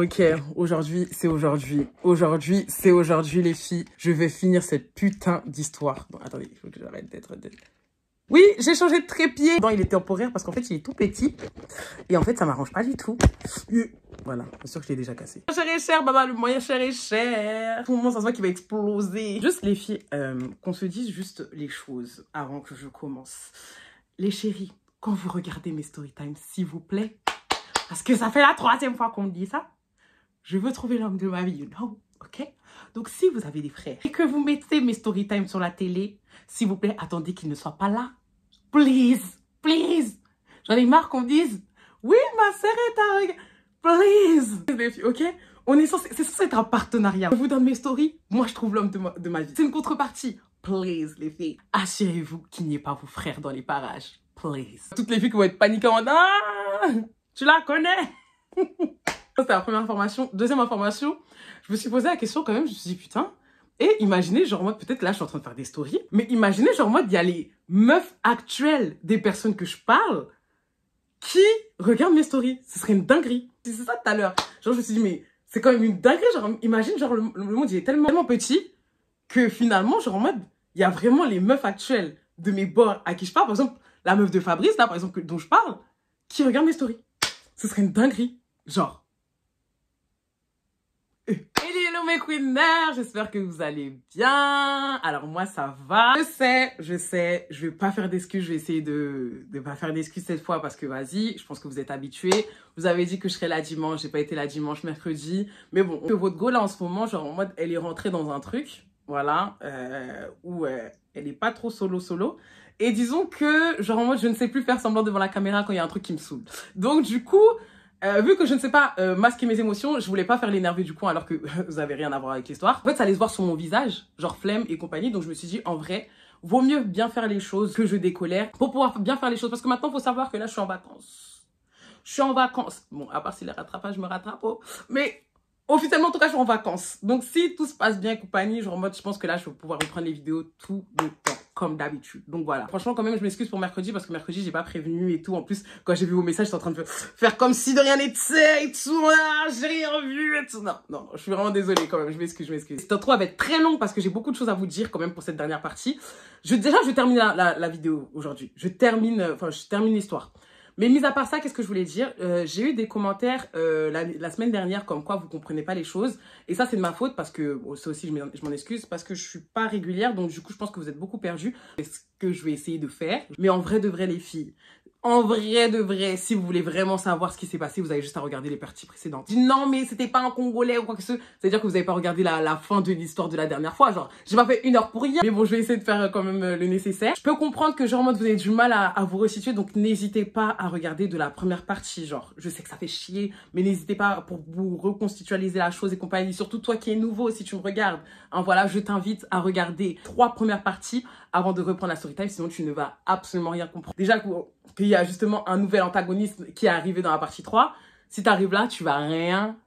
Ok, aujourd'hui, c'est aujourd'hui. Aujourd'hui, c'est aujourd'hui, les filles. Je vais finir cette putain d'histoire. Bon, attendez, il faut que j'arrête d'être... Oui, j'ai changé de trépied. Non, il est temporaire parce qu'en fait, il est tout petit. Et en fait, ça m'arrange pas du tout. Voilà, bien sûr que je l'ai déjà cassé. Cher et cher, baba, le moyen cher et cher. Tout le monde, ça se voit qu'il va exploser. Juste, les filles, qu'on se dise juste les choses avant que je commence. Les chéris, quand vous regardez mes story time, s'il vous plaît, parce que ça fait la 3e fois qu'on me dit ça, je veux trouver l'homme de ma vie, you know, ok? Donc, si vous avez des frères et que vous mettez mes story time sur la télé, s'il vous plaît, attendez qu'ils ne soient pas là. Please, please. J'en ai marre qu'on me dise, oui, ma sœur est un... Please. Les filles, ok? C'est censé être un partenariat. Je vous donne mes stories, moi je trouve l'homme de ma vie. C'est une contrepartie. Please, les filles. Assurez-vous qu'il n'y ait pas vos frères dans les parages. Please. Toutes les filles qui vont être paniquées en mode, ah, tu la connais? C'était la première information. Deuxième information, je me suis posé la question quand même, je me suis dit, putain, et imaginez, genre, moi, peut-être là, je suis en train de faire des stories, mais imaginez, genre, moi, il y a les meufs actuelles des personnes que je parle qui regardent mes stories. Ce serait une dinguerie. C'est ça tout à l'heure. Genre, je me suis dit, mais c'est quand même une dinguerie. Genre, imagine, genre, le monde, il est tellement petit que finalement, genre, en mode, il y a vraiment les meufs actuelles de mes bords à qui je parle. Par exemple, la meuf de Fabrice, là, par exemple, dont je parle, qui regarde mes stories. Ce serait une dinguerie. Genre. Hello mes queeners, j'espère que vous allez bien. Alors moi ça va. Je sais, je vais pas faire d'excuses, je vais essayer de pas faire d'excuses cette fois parce que vas-y, je pense que vous êtes habitués. Vous avez dit que je serais là dimanche, j'ai pas été là dimanche, mercredi. Mais bon, votre go là en ce moment, genre en mode elle est rentrée dans un truc, voilà, où elle est pas trop solo. Et disons que genre en mode je ne sais plus faire semblant devant la caméra quand il y a un truc qui me saoule. Donc du coup... vu que je ne sais pas masquer mes émotions, je voulais pas faire l'énerver du coup alors que vous avez rien à voir avec l'histoire. En fait, ça allait se voir sur mon visage, genre flemme et compagnie. Donc je me suis dit, en vrai, vaut mieux bien faire les choses que je décolère pour pouvoir bien faire les choses. Parce que maintenant, il faut savoir que là, je suis en vacances. Je suis en vacances. Bon, à part si les rattrapages me rattrapent. Mais officiellement, en tout cas, je suis en vacances. Donc si tout se passe bien et compagnie, genre en mode, je pense que là, je vais pouvoir reprendre les vidéos tout le temps. Comme d'habitude. Donc voilà. Franchement, quand même, je m'excuse pour mercredi parce que mercredi, j'ai pas prévenu et tout. En plus, quand j'ai vu vos messages, j'étais en train de faire comme si de rien n'était et tout. Ah, j'ai rien vu et tout. Non, je suis vraiment désolée quand même. Je m'excuse. Cette intro va être très longue parce que j'ai beaucoup de choses à vous dire quand même pour cette dernière partie. Déjà, je termine la vidéo aujourd'hui. Je termine l'histoire. Mais mis à part ça, qu'est-ce que je voulais dire? J'ai eu des commentaires la semaine dernière comme quoi vous comprenez pas les choses. Et ça, c'est de ma faute parce que, bon, ça aussi, je m'en excuse, parce que je suis pas régulière. Donc, du coup, je pense que vous êtes beaucoup perdus. C'est ce que je vais essayer de faire. Mais en vrai de vrai, les filles, en vrai de vrai, si vous voulez vraiment savoir ce qui s'est passé, vous avez juste à regarder les parties précédentes. Je dis non, mais c'était pas un Congolais ou quoi que ce soit. C'est-à-dire que vous avez pas regardé la fin de l'histoire de la dernière fois. Genre, j'ai pas fait 1 heure pour rien. Mais bon, je vais essayer de faire quand même le nécessaire. Je peux comprendre que genre, en mode, vous avez du mal à vous resituer. Donc, n'hésitez pas à regarder de la première partie. Genre, je sais que ça fait chier, mais n'hésitez pas pour vous reconstitualiser la chose et compagnie. Surtout toi qui es nouveau, si tu me regardes. Hein, voilà, je t'invite à regarder 3 premières parties avant de reprendre la story time. Sinon, tu ne vas absolument rien comprendre. Déjà, qu'il y a justement un nouvel antagoniste qui est arrivé dans la partie 3. Si tu arrives là, tu vas rien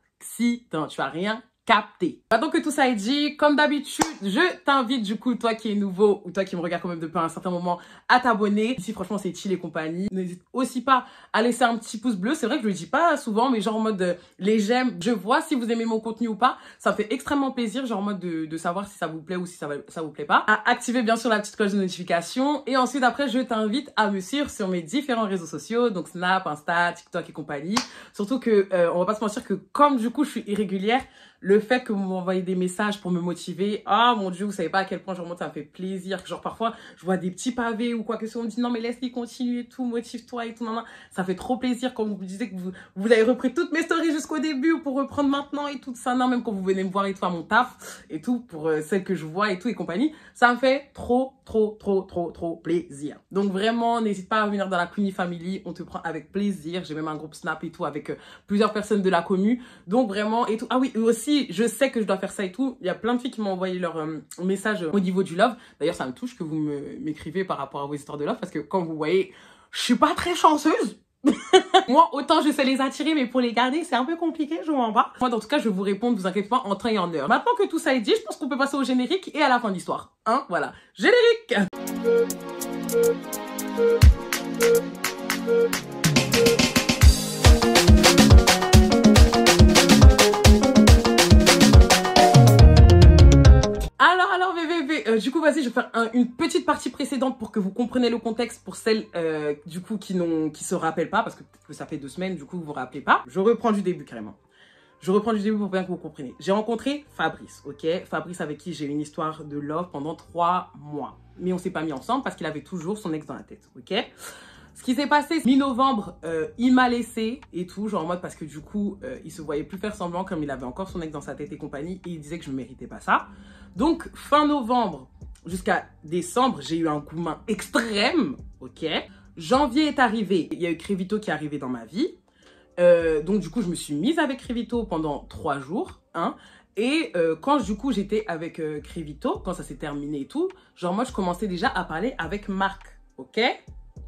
capter. Maintenant que tout ça est dit, comme d'habitude, je t'invite du coup, toi qui es nouveau ou toi qui me regarde quand même depuis un certain moment, à t'abonner. Ici, franchement, c'est chill et compagnie. N'hésite aussi pas à laisser un petit pouce bleu. C'est vrai que je le dis pas souvent, mais genre en mode les j'aime, je vois si vous aimez mon contenu ou pas. Ça me fait extrêmement plaisir, genre en mode de savoir si ça vous plaît ou si ça vous plaît pas. À activer bien sûr la petite cloche de notification. Et ensuite, après, je t'invite à me suivre sur mes différents réseaux sociaux, donc Snap, Insta, TikTok et compagnie. Surtout que, on va pas se mentir que comme du coup, je suis irrégulière, le fait que vous m'envoyez des messages pour me motiver, ah mon Dieu, vous savez pas à quel point genre, moi, ça me fait plaisir. Genre parfois, je vois des petits pavés ou quoi que ce soit, on me dit non mais laisse-les continuer et tout, motive-toi et tout, non. Ça fait trop plaisir quand vous me disiez que vous avez repris toutes mes stories jusqu'au début pour reprendre maintenant et tout ça. Non, même quand vous venez me voir et tout à mon taf et tout, pour celles que je vois et tout et compagnie, ça me fait trop plaisir. Donc vraiment, n'hésite pas à venir dans la Queenie Family, on te prend avec plaisir. J'ai même un groupe Snap et tout avec plusieurs personnes de la commu. Donc vraiment et tout. Ah oui, aussi, je sais que je dois faire ça et tout. Il y a plein de filles qui m'ont envoyé leur message au niveau du love. D'ailleurs, ça me touche que vous m'écrivez par rapport à vos histoires de love parce que comme vous voyez, je suis pas très chanceuse. Moi, autant je sais les attirer, mais pour les garder, c'est un peu compliqué, je m'en bats. Moi, en tout cas, je vais vous répondre, vous inquiétez pas, en temps et en heure. Maintenant que tout ça est dit, je pense qu'on peut passer au générique et à la fin de l'histoire. Hein, voilà. Générique! vais faire une petite partie précédente pour que vous compreniez le contexte pour celles, du coup, qui se rappellent pas, parce que peut-être que ça fait 2 semaines, du coup, vous vous rappelez pas. Je reprends du début, carrément. Je reprends du début pour bien que vous compreniez. J'ai rencontré Fabrice, ok? Fabrice avec qui j'ai eu une histoire de love pendant 3 mois. Mais on s'est pas mis ensemble parce qu'il avait toujours son ex dans la tête, ok? Ce qui s'est passé, mi-novembre, il m'a laissé et tout, genre en mode parce que du coup, il se voyait plus faire semblant comme il avait encore son ex dans sa tête et compagnie et il disait que je ne méritais pas ça. Donc, fin novembre jusqu'à décembre, j'ai eu un coup de main extrême, ok? Janvier est arrivé, il y a eu Crévito qui est arrivé dans ma vie. Donc du coup, je me suis mise avec Crévito pendant 3 jours, hein. Et quand du coup j'étais avec Crévito, quand ça s'est terminé et tout, genre moi je commençais déjà à parler avec Marc, ok?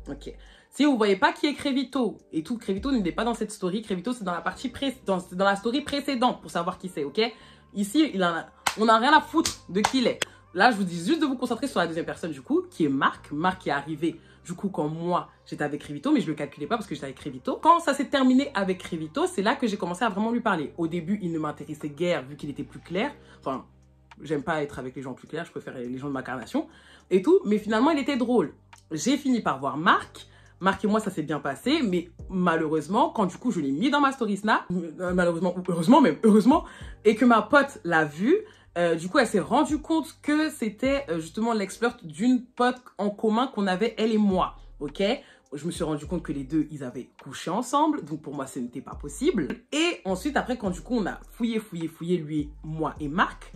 Ok. Si vous voyez pas qui est Crévito et tout, Crévito n'est pas dans cette story. Crévito c'est dans la partie dans la story précédente pour savoir qui c'est, ok? Ici, on n'a rien à foutre de qui il est. Là, je vous dis juste de vous concentrer sur la deuxième personne du coup, qui est Marc. Marc qui est arrivé du coup quand moi j'étais avec Crévito, mais je le calculais pas parce que j'étais avec Crévito. Quand ça s'est terminé avec Crévito, c'est là que j'ai commencé à vraiment lui parler. Au début, il ne m'intéressait guère vu qu'il était plus clair. Enfin, j'aime pas être avec les gens plus clairs, je préfère les gens de ma carnation et tout. Mais finalement, il était drôle. J'ai fini par voir Marc. Marc et moi, ça s'est bien passé, mais malheureusement, quand du coup, je l'ai mis dans ma story Snap, malheureusement, ou heureusement même, heureusement, et que ma pote l'a vu, du coup, elle s'est rendue compte que c'était justement l'ex-flirt d'une pote en commun qu'on avait, elle et moi, ok? Je me suis rendu compte que les deux, ils avaient couché ensemble, donc pour moi, ce n'était pas possible. Et ensuite, après, quand du coup, on a fouillé, lui, moi et Marc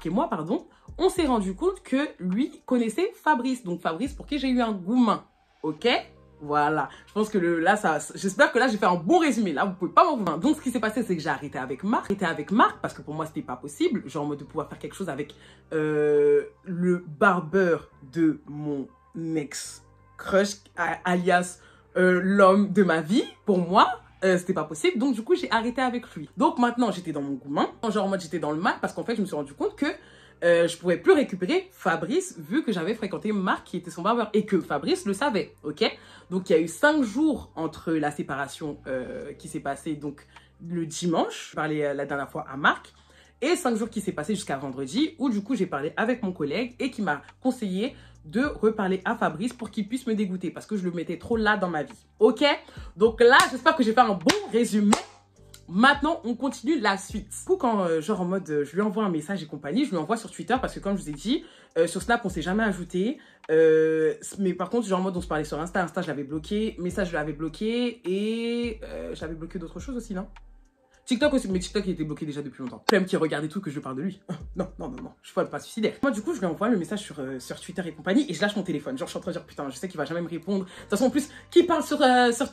et moi, pardon, on s'est rendu compte que lui connaissait Fabrice, donc Fabrice pour qui j'ai eu un gourmand, ok? Voilà, je pense que j'espère que là j'ai fait un bon résumé, là vous pouvez pas m'en vouloir. Donc ce qui s'est passé c'est que j'ai arrêté avec Marc, parce que pour moi c'était pas possible, genre en mode de pouvoir faire quelque chose avec le barbeur de mon ex-crush, alias l'homme de ma vie, pour moi. C'était pas possible, donc du coup j'ai arrêté avec lui. Donc maintenant j'étais dans mon gourmand, genre en mode j'étais dans le mal parce qu'en fait je me suis rendu compte que je pouvais plus récupérer Fabrice vu que j'avais fréquenté Marc qui était son barbeur et que Fabrice le savait, ok? Donc il y a eu 5 jours entre la séparation qui s'est passée donc le dimanche, je parlais la dernière fois à Marc, et 5 jours qui s'est passé jusqu'à vendredi où du coup j'ai parlé avec mon collègue et qui m'a conseillé de reparler à Fabrice pour qu'il puisse me dégoûter parce que je le mettais trop là dans ma vie, ok? Donc là j'espère que j'ai fait un bon résumé. Maintenant, on continue la suite. Du coup, quand, genre en mode, je lui envoie un message et compagnie, je lui envoie sur Twitter parce que comme je vous ai dit, sur Snap, on s'est jamais ajouté. Mais par contre, genre en mode, on se parlait sur Insta. Insta, je l'avais bloqué. Message, je l'avais bloqué. Et j'avais bloqué d'autres choses aussi, non? TikTok aussi, mais TikTok il était bloqué déjà depuis longtemps. Même qui regarde et tout que je parle de lui. Non, je suis pas suicidaire. Moi du coup je lui envoie le message sur Twitter et compagnie et je lâche mon téléphone. Genre je suis en train de dire putain je sais qu'il va jamais me répondre. De toute façon en plus qui parle sur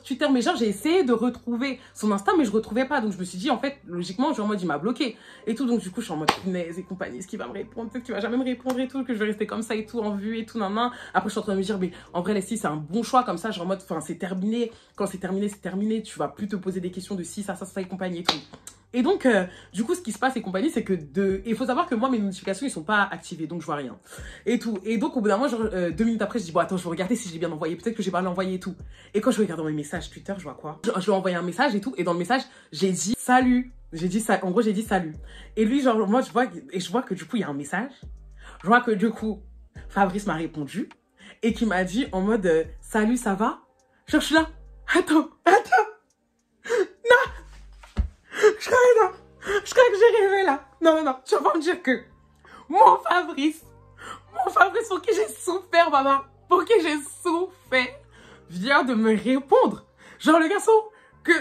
Twitter, mais genre j'ai essayé de retrouver son Insta mais je retrouvais pas. Donc je me suis dit en fait logiquement genre en mode il m'a bloqué et tout. Donc du coup je suis en mode punaise et compagnie, est-ce qu'il va me répondre, peut-être qu'il va jamais me répondre et tout, que je vais rester comme ça et tout en vue et tout nan. Après je suis en train de me dire mais en vrai Leslie c'est un bon choix comme ça, genre en mode enfin c'est terminé. Quand c'est terminé, tu vas plus te poser des questions de si ça et compagnie et tout. Et donc, du coup, ce qui se passe et compagnie, c'est que il faut savoir que moi, mes notifications, ils sont pas activées, donc je vois rien. Et tout. Et donc, au bout d'un moment, genre, 2 minutes après, je dis, bon, attends, je vais regarder si j'ai bien envoyé. Peut-être que j'ai pas envoyé et tout. Et quand je regarde dans mes messages Twitter, je vois quoi? Je lui ai envoyé un message et tout. Et dans le message, j'ai dit, salut. En gros, j'ai dit, salut. Et lui, genre, moi, je vois que du coup, il y a un message. Je vois que du coup, Fabrice m'a répondu. Et qui m'a dit, en mode, salut, ça va? Genre, je suis là. Attends. Je crois que j'ai rêvé là. Non, tu vas pas me dire que mon Fabrice pour qui j'ai souffert, maman, pour qui j'ai souffert, vient de me répondre. Genre le garçon que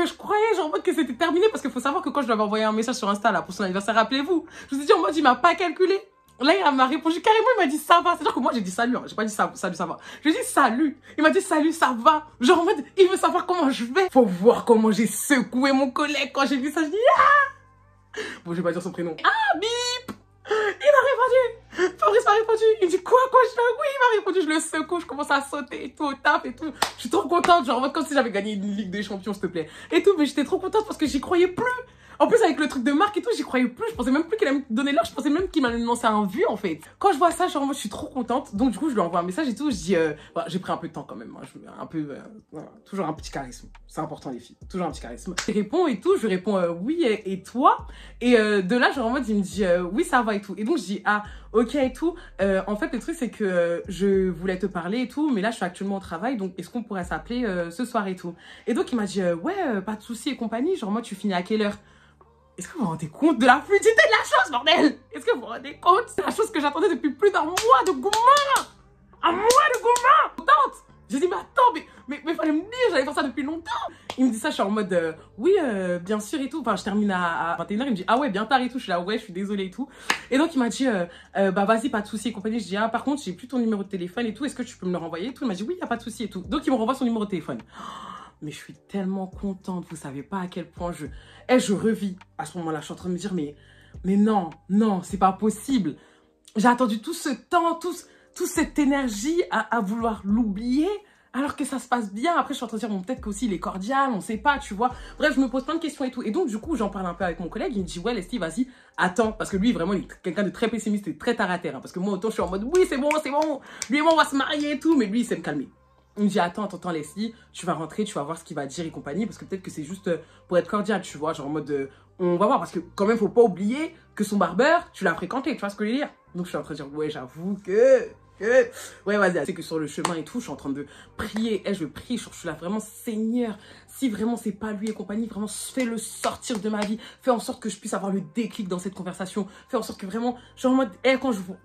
je croyais genre en mode que c'était terminé parce qu'il faut savoir que quand je lui avais envoyé un message sur Insta là pour son anniversaire, rappelez-vous, je vous ai dit en mode il m'a pas calculé. Là, il m'a répondu carrément, il m'a dit ça va. C'est-à-dire que moi, j'ai dit salut, hein. J'ai pas dit salut, ça va. J'ai dit salut. Il m'a dit salut, ça va. Genre en mode, il veut savoir comment je vais. Faut voir comment j'ai secoué mon collègue quand j'ai vu ça. Je dis ah. Bon, je vais pas dire son prénom. Ah, bip. Il m'a répondu. Fabrice m'a répondu. Il me dit quoi, je fais oui, il m'a répondu. Je le secoue, je commence à sauter et tout, au taf et tout. Je suis trop contente, genre en mode comme si j'avais gagné une Ligue des Champions, s'il te plaît. Et tout, mais j'étais trop contente parce que j'y croyais plus. En plus, avec le truc de Marc et tout, j'y croyais plus. Je pensais même plus qu'il allait me donner l'heure. Je pensais même qu'il m'allait me lancer un vu, en fait. Quand je vois ça, genre, moi, je suis trop contente. Donc, du coup, je lui envoie un message et tout. Je dis, bah, j'ai pris un peu de temps quand même. Hein. Un peu, voilà. Toujours un petit charisme. C'est important, les filles. Toujours un petit charisme. Je réponds et tout. Je lui réponds, oui, et toi? Et de là, genre, en mode, il me dit, oui, ça va et tout. Et donc, je dis, ah, ok et tout. En fait, le truc, c'est que je voulais te parler et tout, mais là, je suis actuellement au travail, donc est-ce qu'on pourrait s'appeler ce soir et tout? Et donc, il m'a dit, ouais, pas de souci et compagnie, genre, moi, tu finis à quelle heure? Est-ce que vous vous rendez compte de la fluidité de la chose, bordel? Est-ce que vous vous rendez compte? C'est la chose que j'attendais depuis plus d'un mois de gourmand! Un mois de gourmand! Contente! J'ai dit, mais attends, mais fallait me dire, j'allais faire ça depuis longtemps. Il me dit ça, je suis en mode, oui, bien sûr et tout. Enfin, je termine à 21h, il me dit, ah ouais, bien tard et tout. Je suis là, ouais, je suis désolée et tout. Et donc, il m'a dit, bah vas-y, pas de souci et compagnie. Je dis, ah, par contre, j'ai plus ton numéro de téléphone et tout. Est-ce que tu peux me le renvoyer et tout? Il m'a dit, oui, y a pas de souci et tout. Donc, il me renvoie son numéro de téléphone. Mais je suis tellement contente, vous savez pas à quel point je revis. À ce moment-là, je suis en train de me dire, mais non, c'est pas possible. J'ai attendu tout ce temps, toute cette énergie à vouloir l'oublier, alors que ça se passe bien. Après, je suis en train de dire, bon, peut-être qu'aussi il est cordial, on sait pas, tu vois. Bref, je me pose plein de questions et tout. Et donc, du coup, j'en parle un peu avec mon collègue. Il me dit, ouais, Leslie, vas-y, attends. Parce que lui, vraiment, il est quelqu'un de très pessimiste et très terre à terre. Hein, parce que moi, autant, je suis en mode, oui, c'est bon. Lui et moi, on va se marier et tout. Mais lui, il sait me calmer. Il me dit, attends, Leslie, tu vas rentrer, tu vas voir ce qu'il va dire et compagnie. Parce que peut-être que c'est juste pour être cordial, tu vois. Genre en mode, on va voir. Parce que quand même, faut pas oublier que son barbeur, tu l'as fréquenté, tu vois ce que je veux dire. Donc, je suis en train de dire, ouais, j'avoue que... Ouais, vas-y, c'est que sur le chemin et tout, je suis en train de prier. Je prie, je suis là vraiment, Seigneur, si vraiment c'est pas lui et compagnie, vraiment fais-le sortir de ma vie. Fais en sorte que je puisse avoir le déclic dans cette conversation. Fais en sorte que vraiment, genre en mode,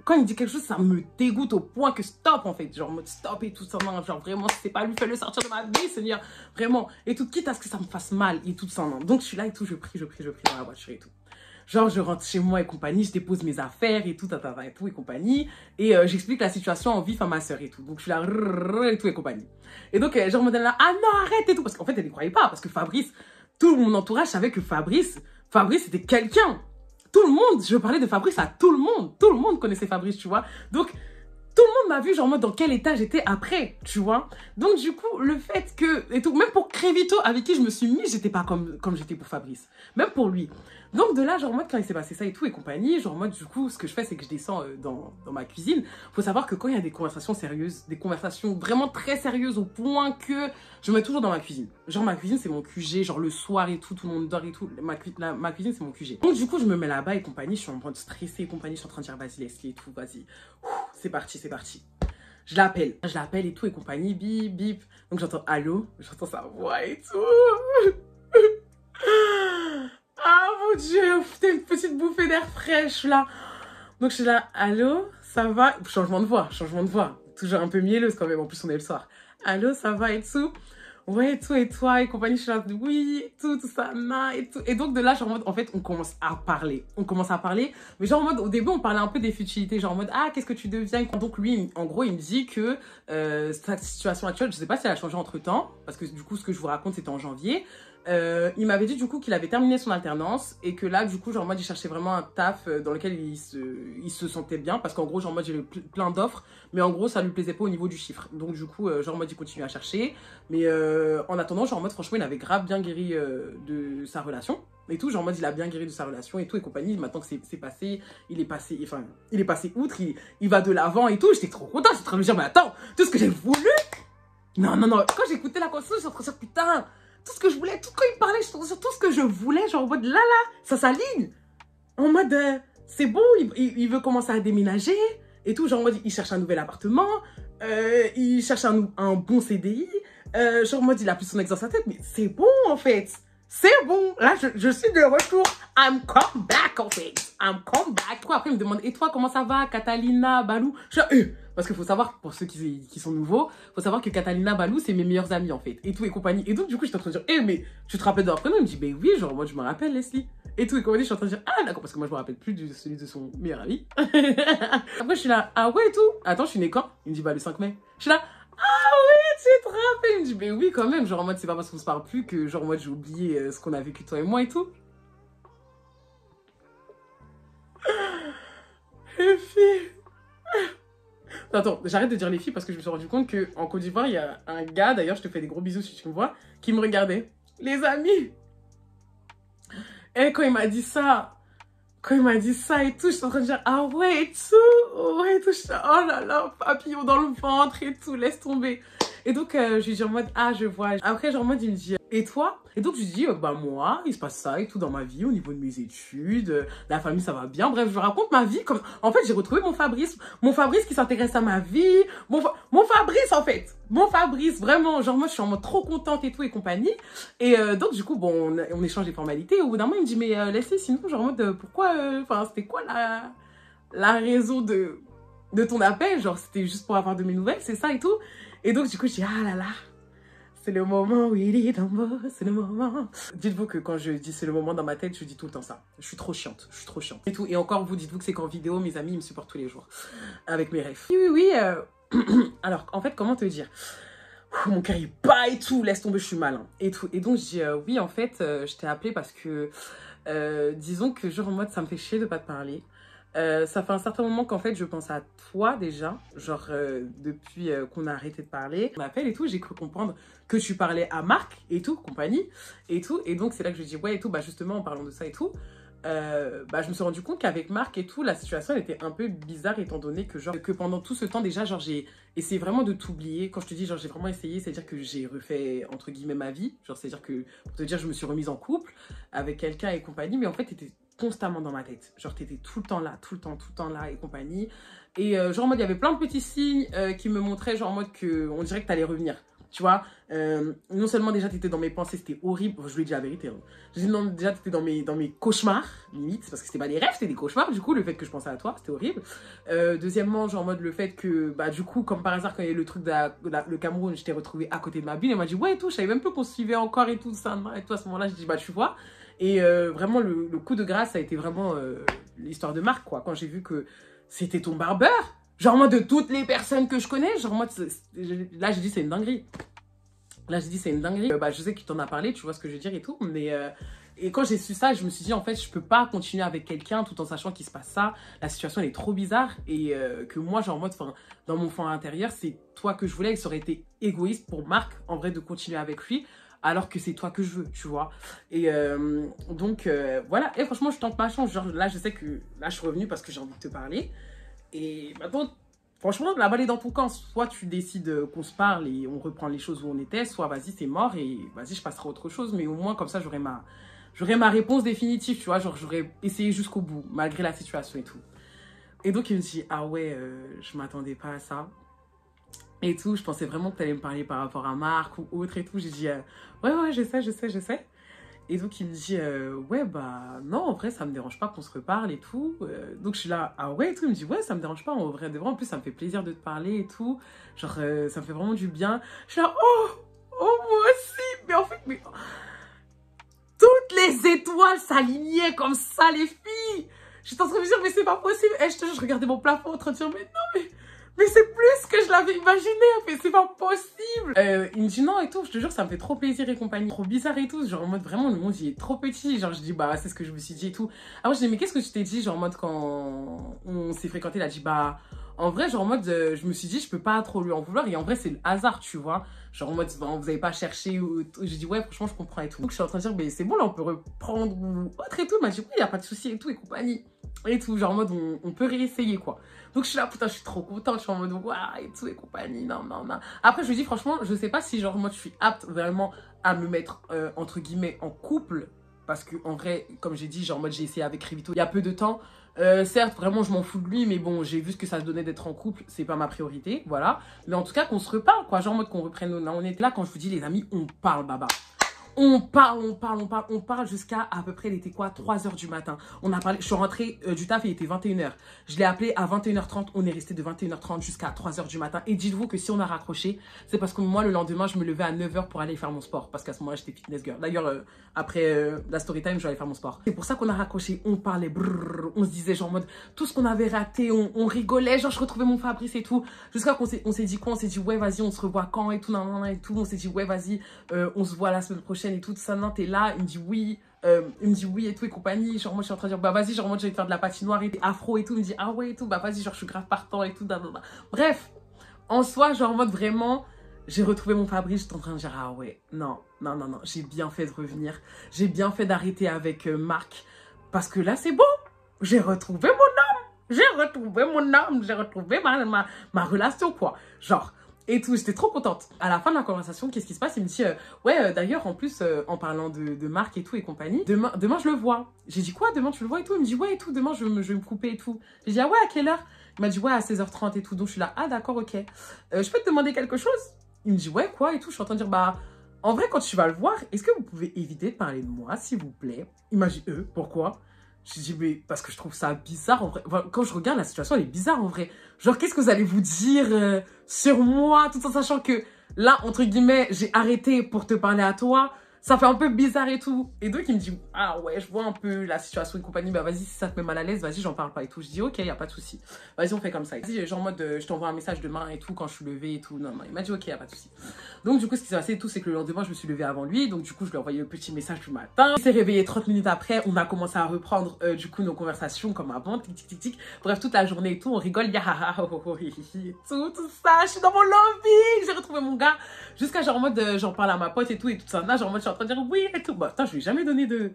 quand il me dit quelque chose, ça me dégoûte au point que stop en fait. Genre en mode stop et tout ça. Non, genre vraiment, si c'est pas lui, fais-le sortir de ma vie, Seigneur. Vraiment. Et tout, quitte à ce que ça me fasse mal et tout ça. Non. Donc je suis là et tout, je prie dans la voiture et tout. Genre, je rentre chez moi et compagnie, je dépose mes affaires et tout, et tout et compagnie. Et j'explique la situation en vif à ma soeur et tout. Donc, je suis là, et tout et compagnie. Et donc, genre, me donne là, ah non, arrête et tout. Parce qu'en fait, elle ne croyait pas. Parce que Fabrice, tout mon entourage savait que Fabrice était quelqu'un. Tout le monde, je parlais de Fabrice à tout le monde. Tout le monde connaissait Fabrice, tu vois. Donc, tout le monde m'a vu, genre, moi, dans quel état j'étais après, tu vois. Donc, du coup, le fait que, et tout, même pour Crévito, avec qui je me suis mis, j'étais pas comme j'étais pour Fabrice. Même pour lui. Donc, de là, genre, moi, quand il s'est passé ça et tout et compagnie, genre, moi, du coup, ce que je fais, c'est que je descends dans ma cuisine. Faut savoir que quand il y a des conversations sérieuses, des conversations vraiment très sérieuses au point que je me mets toujours dans ma cuisine. Genre, ma cuisine, c'est mon QG, genre, le soir et tout le monde dort et tout. Ma cuisine, c'est mon QG. Donc, du coup, je me mets là-bas et compagnie, je suis en train de stresser et compagnie, je suis en train de dire, vas-y, Leslie et tout, vas-y. C'est parti. Je l'appelle et tout et compagnie, bip, bip. Donc j'entends allô, j'entends sa voix et tout. Ah mon Dieu, c'était une petite bouffée d'air fraîche là. Donc je suis là, allô, ça va? Changement de voix. Toujours un peu mielleuse quand même, en plus on est le soir. Allô, ça va et tout? Ouais, et tout, et toi, et compagnie, je suis là, oui, et tout ça, et tout. Et donc, de là, genre, en mode, en fait, on commence à parler. Mais genre, en mode, au début, on parlait un peu des futilités, genre, en mode, ah, qu'est-ce que tu deviens? Donc, lui, en gros, il me dit que sa situation actuelle, je sais pas si elle a changé entre-temps, parce que, du coup, ce que je vous raconte, c'était en janvier. Il m'avait dit du coup qu'il avait terminé son alternance et que là du coup genre moi il cherchait vraiment un taf dans lequel il se sentait bien parce qu'en gros genre moi j'avais plein d'offres mais en gros ça lui plaisait pas au niveau du chiffre donc du coup genre moi il continue à chercher mais en attendant genre en mode franchement il avait grave bien guéri de sa relation et tout genre en mode il a bien guéri de sa relation et tout et compagnie maintenant que c'est passé il est passé outre il va de l'avant et tout j'étais trop contente j'étais en train de me dire mais attends tout ce que j'ai voulu non quand j'écoutais la conversation j'étais en train de dire putain tout ce que je voulais, tout quand il parlait, sur tout ce que je voulais, genre en mode là, ça s'aligne. En mode, c'est bon, il veut commencer à déménager et tout, genre en mode, il cherche un nouvel appartement, il cherche un bon CDI, genre en mode, il a plus son ex dans sa tête, mais c'est bon en fait. C'est bon, là je suis de retour, I'm come back en fait, I'm come back. Après il me demande, et toi comment ça va Catalina, Balou? Je suis parce qu'il faut savoir, pour ceux qui sont nouveaux, faut savoir que Catalina, Balou, c'est mes meilleurs amis en fait, et tout et compagnie. Et donc du coup j'étais en train de dire, mais tu te rappelles de leur prénom? Il me dit, oui, genre moi je me rappelle Leslie. Et tout et compagnie, je suis en train de dire, ah d'accord, parce que moi je me rappelle plus de celui de son meilleur ami. Après je suis là, ah ouais et tout. Attends, je suis née quand? Il me dit, bah le 5 mai. Je suis là, ah oui, tu te rappelles? Il me dit, oui quand même, genre en mode c'est pas parce qu'on se parle plus que genre moi j'ai oublié ce qu'on a vécu toi et moi et tout. Les filles. Attends, j'arrête de dire les filles parce que je me suis rendu compte qu'en Côte d'Ivoire, il y a un gars, d'ailleurs je te fais des gros bisous si tu me vois, qui me regardait. Les amis. Et quand il m'a dit ça et tout, je suis en train de dire, ah ouais et tout, je suis, oh là là, papillon dans le ventre et tout, laisse tomber. Et donc, je lui dis en mode, ah, je vois. Après, genre, en mode, il me dit, et toi? Et donc, je lui dis, bah, moi, il se passe ça et tout dans ma vie, au niveau de mes études, la famille, ça va bien. Bref, je raconte ma vie. Comme... En fait, j'ai retrouvé mon Fabrice qui s'intéresse à ma vie. Mon Fabrice, en fait. Mon Fabrice, vraiment. Genre, moi, je suis en mode trop contente et tout et compagnie. Et donc, du coup, bon, on échange les formalités. Au bout d'un moment, il me dit, mais Leslie, sinon, genre, en mode, pourquoi, enfin, c'était quoi la raison de ton appel? Genre, c'était juste pour avoir de mes nouvelles, c'est ça et tout. Et donc, du coup, je dis, ah là là. C'est le moment où il est en moi, c'est le moment. Dites-vous que quand je dis c'est le moment dans ma tête, je dis tout le temps ça. Je suis trop chiante, je suis trop chiante. Et tout. Et encore, vous dites-vous que c'est qu'en vidéo, mes amis, ils me supportent tous les jours. Avec mes rêves. Oui. Alors, en fait, comment te dire? Mon cœur, il bat et tout. Laisse tomber, je suis malin. Et tout. Et donc, je dis, oui, en fait, je t'ai appelé parce que, disons que genre en mode, ça me fait chier de pas te parler. Ça fait un certain moment qu'en fait je pense à toi déjà, genre depuis qu'on a arrêté de parler. On appelle et tout, j'ai cru comprendre que tu parlais à Marc et tout, compagnie et tout. Et donc c'est là que je dis ouais et tout, bah justement en parlant de ça et tout, bah je me suis rendu compte qu'avec Marc et tout, la situation elle était un peu bizarre étant donné que genre que pendant tout ce temps déjà genre j'ai essayé vraiment de t'oublier. Quand je te dis genre j'ai vraiment essayé, c'est-à-dire que j'ai refait entre guillemets ma vie, genre c'est-à-dire que pour te dire je me suis remise en couple avec quelqu'un et compagnie, mais en fait t'étais constamment dans ma tête, genre t'étais tout le temps là, tout le temps là et compagnie, et genre en mode il y avait plein de petits signes qui me montraient genre en mode que on dirait que t'allais revenir, tu vois, non seulement déjà t'étais dans mes pensées, c'était horrible, je lui ai dit la vérité, hein. Je dis non, déjà t'étais dans mes cauchemars, limite, parce que c'était pas des rêves, c'était des cauchemars, du coup le fait que je pensais à toi, c'était horrible. Deuxièmement, genre en mode le fait que, bah du coup, comme par hasard quand il y a eu le truc le Cameroun, je t'ai retrouvé à côté de ma bille, elle m'a dit ouais et tout, je savais même plus qu'on se suivait encore et tout ça, et tout à ce moment-là, je dis bah tu vois. Et vraiment, le coup de grâce, ça a été vraiment l'histoire de Marc, quoi. Quand j'ai vu que c'était ton barbeur, genre moi, de toutes les personnes que je connais, genre moi, là, j'ai dit c'est une dinguerie. Là, j'ai dit c'est une dinguerie. Bah, je sais qu'il t'en a parlé, tu vois ce que je veux dire et tout. Mais et quand j'ai su ça, je me suis dit, en fait, je peux pas continuer avec quelqu'un tout en sachant qu'il se passe ça. La situation, elle est trop bizarre. Et que moi, genre, en mode, dans mon fond intérieur, c'est toi que je voulais. Et ça aurait été égoïste pour Marc, en vrai, de continuer avec lui. Alors que c'est toi que je veux, tu vois. Et donc, voilà. Et franchement, je tente ma chance. Genre, là, je sais que là, je suis revenue parce que j'ai envie de te parler. Et maintenant, franchement, la balle est dans ton camp. Soit tu décides qu'on se parle et on reprend les choses où on était. Soit, vas-y, c'est mort et vas-y, je passerai à autre chose. Mais au moins, comme ça, j'aurai ma réponse définitive, tu vois. Genre, j'aurais essayé jusqu'au bout, malgré la situation et tout. Et donc, il me dit, ah ouais, je m'attendais pas à ça. Et tout, je pensais vraiment que tu allais me parler par rapport à Marc ou autre et tout. J'ai dit, ouais, je sais. Et donc, il me dit, ouais, bah, non, en vrai, ça me dérange pas qu'on se reparle et tout. Donc, je suis là, ah ouais, et tout. Il me dit, ouais, ça me dérange pas, en vrai, de vrai. En plus, ça me fait plaisir de te parler et tout. Genre, ça me fait vraiment du bien. Je suis là, oh, moi aussi. Mais en fait, toutes les étoiles s'alignaient comme ça, les filles. J'étais en train de me dire, mais c'est pas possible. Et je regardais mon plafond en train de dire, mais non, mais c'est plus que je l'avais imaginé, mais c'est pas possible. Il me dit non et tout, je te jure, ça me fait trop plaisir et compagnie. Trop bizarre et tout, genre en mode vraiment le monde il est trop petit. Genre je dis bah c'est ce que je me suis dit et tout. Alors je dis mais qu'est-ce que tu t'es dit, genre en mode quand on s'est fréquenté, il a dit bah en vrai genre en mode je me suis dit je peux pas trop lui en vouloir et en vrai c'est le hasard tu vois. Genre en mode bon, vous avez pas cherché ou j'ai dit ouais franchement je comprends et tout. Donc je suis en train de dire mais c'est bon là on peut reprendre ou autre et tout. Il m'a dit oui y a pas de souci et tout et compagnie. Et tout, genre en mode on peut réessayer quoi. Donc je suis là, putain, je suis trop contente, je suis en mode waouh et tout et compagnie, non. Après, je lui dis franchement, je sais pas si genre moi je suis apte vraiment à me mettre entre guillemets en couple. Parce que en vrai, comme j'ai dit, genre en mode j'ai essayé avec Rivito il y a peu de temps. Certes, vraiment je m'en fous de lui, mais bon, j'ai vu ce que ça se donnait d'être en couple, c'est pas ma priorité, voilà. Mais en tout cas, qu'on se reparle quoi, genre en mode qu'on reprenne, là on est là, quand je vous dis les amis, on parle baba. On parle jusqu'à à peu près, il était quoi, 3 h du matin. On a parlé, je suis rentrée du taf, il était 21 h. Je l'ai appelé à 21 h 30, on est resté de 21 h 30 jusqu'à 3 h du matin. Et dites-vous que si on a raccroché, c'est parce que moi, le lendemain, je me levais à 9 h pour aller faire mon sport. Parce qu'à ce moment-là, j'étais fitness girl. D'ailleurs, après la story time, je vais aller faire mon sport. C'est pour ça qu'on a raccroché, on parlait, brrr, on se disait genre en mode, tout ce qu'on avait raté, on rigolait, genre je retrouvais mon Fabrice et tout. Jusqu'à qu'on s'est dit quoi, on s'est dit ouais, vas-y, on se revoit quand et tout, et tout. On s'est dit ouais, vas-y, on se voit la semaine prochaine et tout, ça, non, t'es là, il me dit oui et tout et compagnie, genre moi je suis en train de dire bah vas-y, genre moi je vais faire de la patinoire et afro et tout, il me dit ah ouais et tout, bah vas-y, genre je suis grave partant et tout, bref, en soi, genre en mode vraiment, j'ai retrouvé mon Fabrice, j'étais en train de dire ah ouais, non, j'ai bien fait de revenir, j'ai bien fait d'arrêter avec Marc, parce que là c'est bon, j'ai retrouvé mon âme, j'ai retrouvé ma relation quoi, genre. et tout. J'étais trop contente. À la fin de la conversation, qu'est-ce qui se passe? Il me dit, ouais, d'ailleurs, en plus, en parlant de Marc et tout et compagnie, demain je le vois. J'ai dit, quoi, demain tu le vois et tout? Il me dit, ouais, et tout, demain je vais me couper et tout. J'ai dit, ah ouais, à quelle heure? Il m'a dit, ouais, à 16h30 et tout. Donc je suis là, ah d'accord, ok. Je peux te demander quelque chose? Il me dit, ouais, quoi et tout. Je suis en train de dire, bah, en vrai, quand tu vas le voir, est-ce que vous pouvez éviter de parler de moi, s'il vous plaît? Il m'a dit, pourquoi? Je dis, mais parce que je trouve ça bizarre en vrai. Enfin, quand je regarde la situation, elle est bizarre en vrai. Genre, qu'est-ce que vous allez vous dire sur moi, tout en sachant que là, entre guillemets, j'ai arrêté pour te parler à toi. Ça fait un peu bizarre et tout. Et donc, il me dit, ah ouais, je vois un peu la situation et compagnie. Bah, vas-y, si ça te met mal à l'aise, vas-y, j'en parle pas et tout. Je dis, ok, y a pas de souci. Vas-y, on fait comme ça. Vas-y, genre en mode, je t'envoie un message demain et tout, quand je suis levée et tout. Non, non, il m'a dit, ok, y a pas de souci. Donc, du coup, ce qui s'est passé et tout, c'est que le lendemain, je me suis levée avant lui. Donc, du coup, je lui ai envoyé le petit message du matin. Il s'est réveillé 30 minutes après. On a commencé à reprendre, du coup, nos conversations comme avant. Tic, tic, tic, tic. Bref, toute la journée et tout, on rigole. Tout ça. Je suis dans mon lobby. J'ai retrouvé mon gars. Jusqu'à genre en mode, j'en parle à ma pote et tout ça. Là, genre en mode, je suis en train de dire oui et tout. Bah, putain, je lui ai jamais donné de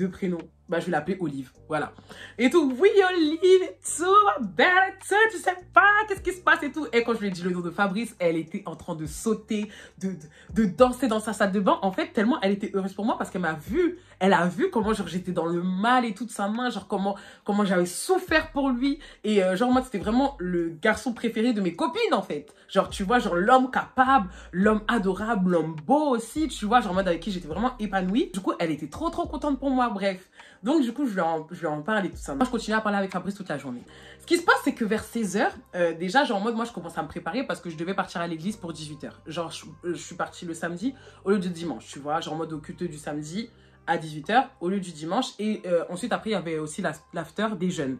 prénom. Bah, je vais l'appeler Olive. Voilà. Et tout. Oui, Olive et tout. Belle et tout. Tu sais pas qu'est-ce qui se passe et tout. Et quand je lui ai dit le nom de Fabrice, elle était en train de sauter, de danser dans sa salle de bain. En fait, tellement elle était heureuse pour moi parce qu'elle m'a vu. Elle a vu comment genre j'étais dans le mal et tout de sa main. Genre comment j'avais souffert pour lui. Et genre moi, c'était vraiment le garçon préféré de mes copines en fait. Genre, tu vois, genre l'homme capable, l'homme adorable, l'homme beau aussi. Tu vois, genre en mode avec qui j'étais vraiment épanouie. Du coup, elle était trop contente pour moi. Bref. Donc, du coup, je lui en parle et tout ça. Moi, je continuais à parler avec Fabrice toute la journée. Ce qui se passe, c'est que vers 16h, déjà, genre en mode, moi, je commence à me préparer parce que je devais partir à l'église pour 18h. Genre, je suis partie le samedi au lieu du dimanche, tu vois. Genre en mode au culte du samedi à 18h au lieu du dimanche. Et ensuite, après, il y avait aussi l'after des jeunes.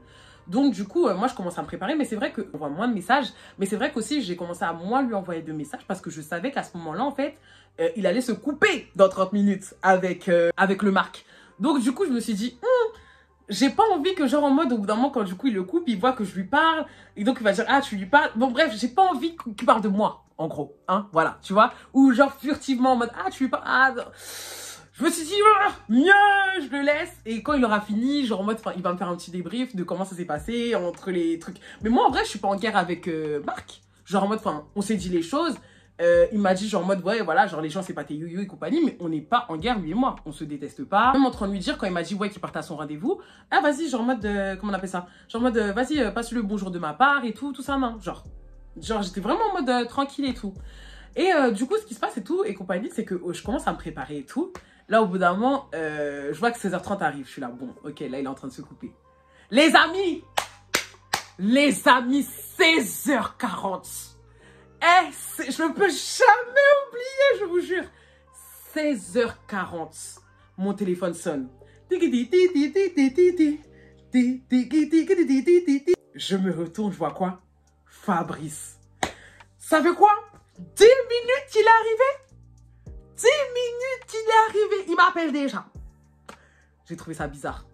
Donc, du coup, moi, je commence à me préparer. Mais c'est vrai qu'on voit moins de messages. Mais c'est vrai qu'aussi, j'ai commencé à moins lui envoyer de messages parce que je savais qu'à ce moment-là, en fait, il allait se couper dans 30 minutes avec le Marc. Donc, du coup, je me suis dit, j'ai pas envie que, genre, en mode, au bout d'un moment, quand du coup, il le coupe, il voit que je lui parle. Et donc, il va dire, ah, tu lui parles. Bon, bref, j'ai pas envie qu'il parle de moi, en gros. Hein, voilà, tu vois. Ou, genre, furtivement, en mode, ah, tu lui parles. Ah, non. Je me suis dit, mieux, je le laisse. Et quand il aura fini, genre, en mode, il va me faire un petit débrief de comment ça s'est passé entre les trucs. Mais moi, en vrai, je suis pas en guerre avec Marc. Genre, en mode, on s'est dit les choses. Il m'a dit genre en mode ouais voilà genre les gens c'est pas tes yo-yo et compagnie mais on n'est pas en guerre lui et moi on se déteste pas même en train de lui dire quand il m'a dit ouais qu'il partait à son rendez-vous ah vas-y genre en mode comment on appelle ça genre en mode vas-y passe le bonjour de ma part et tout ça non genre j'étais vraiment en mode tranquille et tout et du coup ce qui se passe et tout et compagnie c'est que je commence à me préparer et tout là au bout d'un moment je vois que 16h30 arrive je suis là bon ok là il est en train de se couper les amis 16h40 je ne peux jamais oublier, je vous jure. 16h40, mon téléphone sonne. Je me retourne, je vois quoi? Fabrice. Ça veut quoi? 10 minutes qu'il est arrivé? 10 minutes qu'il est arrivé. Il m'appelle déjà. J'ai trouvé ça bizarre.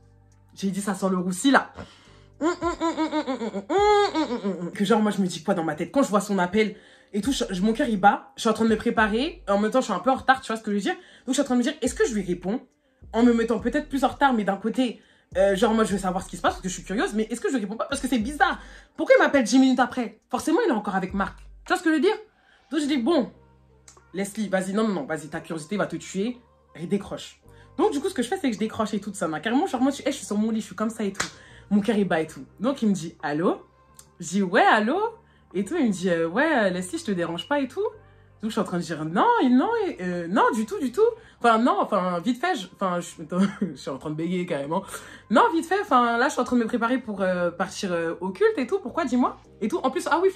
J'ai dit, ça sent le roussi là. Que genre, moi, je me dis quoi dans ma tête? Quand je vois son appel et tout, mon cœur il bat. Je suis en train de me préparer. En même temps, je suis un peu en retard, tu vois ce que je veux dire? Donc, je suis en train de me dire, est-ce que je lui réponds en me mettant peut-être plus en retard, mais d'un côté, genre, moi, je veux savoir ce qui se passe parce que je suis curieuse, mais est-ce que je lui réponds pas? Parce que c'est bizarre. Pourquoi il m'appelle 10 minutes après? Forcément, il est encore avec Marc. Tu vois ce que je veux dire? Donc, je dis, bon, Leslie, vas-y, non, vas-y, ta curiosité va te tuer. Et décroche. Donc, du coup, ce que je fais, c'est que je décroche et tout ça. Carrément, genre, moi, je suis sur mon lit, je suis comme ça et tout. Mon cœur, il bat et tout. Donc, il me dit, allô? Je dis, ouais, allô? Et tout, il me dit, ouais, Leslie, je te dérange pas et tout. Donc, je suis en train de dire, non, non, du tout. Enfin, non, enfin, vite fait, je suis en train de bégayer carrément. Non, vite fait, enfin, là, je suis en train de me préparer pour partir au culte et tout. Pourquoi, dis-moi? Et tout. En plus, ah oui,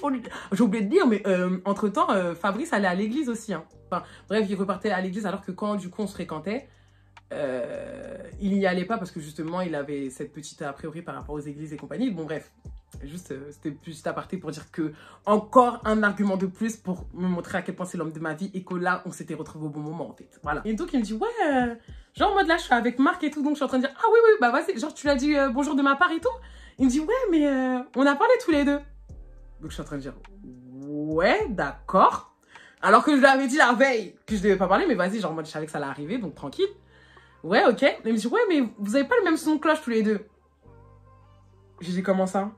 j'ai oublié de dire, mais entre-temps, Fabrice allait à l'église aussi. Hein. Enfin, bref, il repartait à l'église alors que quand, du coup, on se fréquentait, il n'y allait pas parce que justement il avait cette petite a priori par rapport aux églises et compagnie. Bon bref, c'était juste aparté pour dire que encore un argument de plus pour me montrer à quel point c'est l'homme de ma vie et que là on s'était retrouvés au bon moment en fait. Voilà. Et donc il me dit ouais, genre en mode là je suis avec Marc et tout donc je suis en train de dire ah oui bah vas-y genre tu l'as dit bonjour de ma part et tout. Il me dit ouais mais on a parlé tous les deux. Donc je suis en train de dire ouais d'accord. Alors que je lui avais dit la veille que je devais pas parler mais vas-y genre en mode je savais que ça allait arriver donc tranquille. Ouais, ok. Il me dit, ouais, mais vous avez pas le même son de cloche tous les deux. J'ai dit, comment ça?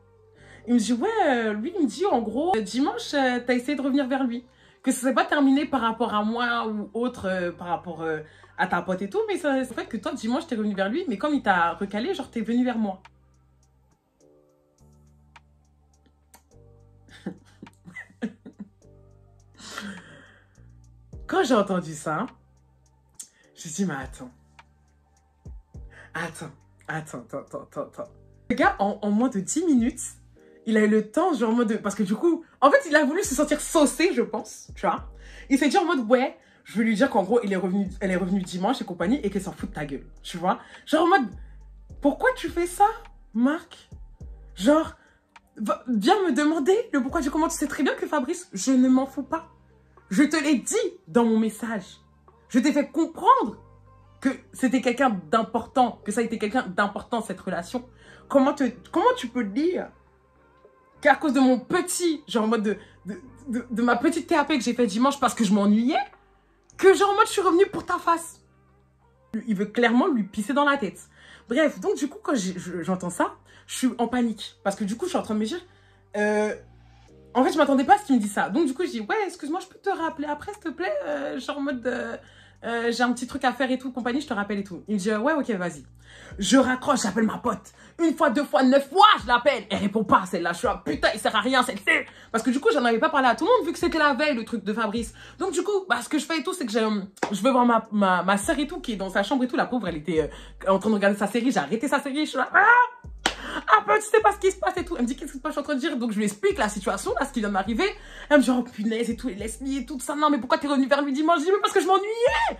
Il me dit, ouais, lui, il me dit, en gros, dimanche, t'as essayé de revenir vers lui. Que ça s'est pas terminé par rapport à moi ou autre, par rapport à ta pote et tout, mais c'est vrai que toi, dimanche, t'es revenu vers lui, mais comme il t'a recalé, genre, t'es venu vers moi. Quand j'ai entendu ça, j'ai dit, mais attends. Le gars, en moins de 10 minutes, il a eu le temps, genre en mode... Parce que du coup, en fait, il a voulu se sentir saucé, je pense, tu vois. Il s'est dit en mode, ouais, je vais lui dire qu'en gros, elle est revenue dimanche et compagnie et qu'elle s'en fout de ta gueule, tu vois. Genre en mode, pourquoi tu fais ça, Marc? Genre, viens me demander le pourquoi du comment. Tu sais très bien que Fabrice, je ne m'en fous pas. Je te l'ai dit dans mon message. Je t'ai fait comprendre que c'était quelqu'un d'important, que ça a été quelqu'un d'important, cette relation. Comment tu peux dire qu'à cause de mon petit, genre en mode de ma petite TAP que j'ai fait dimanche parce que je m'ennuyais, que genre en mode je suis revenue pour ta face. Il veut clairement lui pisser dans la tête. Bref, donc du coup, quand j'entends ça, je suis en panique. Parce que du coup, je suis en train de me dire... en fait, je m'attendais pas à ce qu'il me dise ça. Donc du coup, je dis, ouais, excuse-moi, je peux te rappeler après, s'il te plaît, genre en mode... j'ai un petit truc à faire et tout, compagnie, je te rappelle et tout. Il me dit, ouais, ok, vas-y. Je raccroche, j'appelle ma pote. 1 fois, 2 fois, 9 fois, je l'appelle. Elle répond pas, celle-là. Je suis là, putain, il sert à rien, celle-ci. Parce que du coup, j'en avais pas parlé à tout le monde, vu que c'était la veille, le truc de Fabrice. Donc du coup, bah, ce que je fais et tout, c'est que je vais voir ma soeur et tout, qui est dans sa chambre et tout. La pauvre, elle était en train de regarder sa série. J'ai arrêté sa série, je suis là, tu sais pas ce qui se passe et tout. Elle me dit, qu'est-ce que je suis en train de dire? Donc je lui explique la situation, là, ce qui vient de m'arriver. Elle me dit, oh punaise et tout, et laisse-lui et tout ça. Non, mais pourquoi t'es revenu vers lui dimanche? Je dis, mais parce que je m'ennuyais.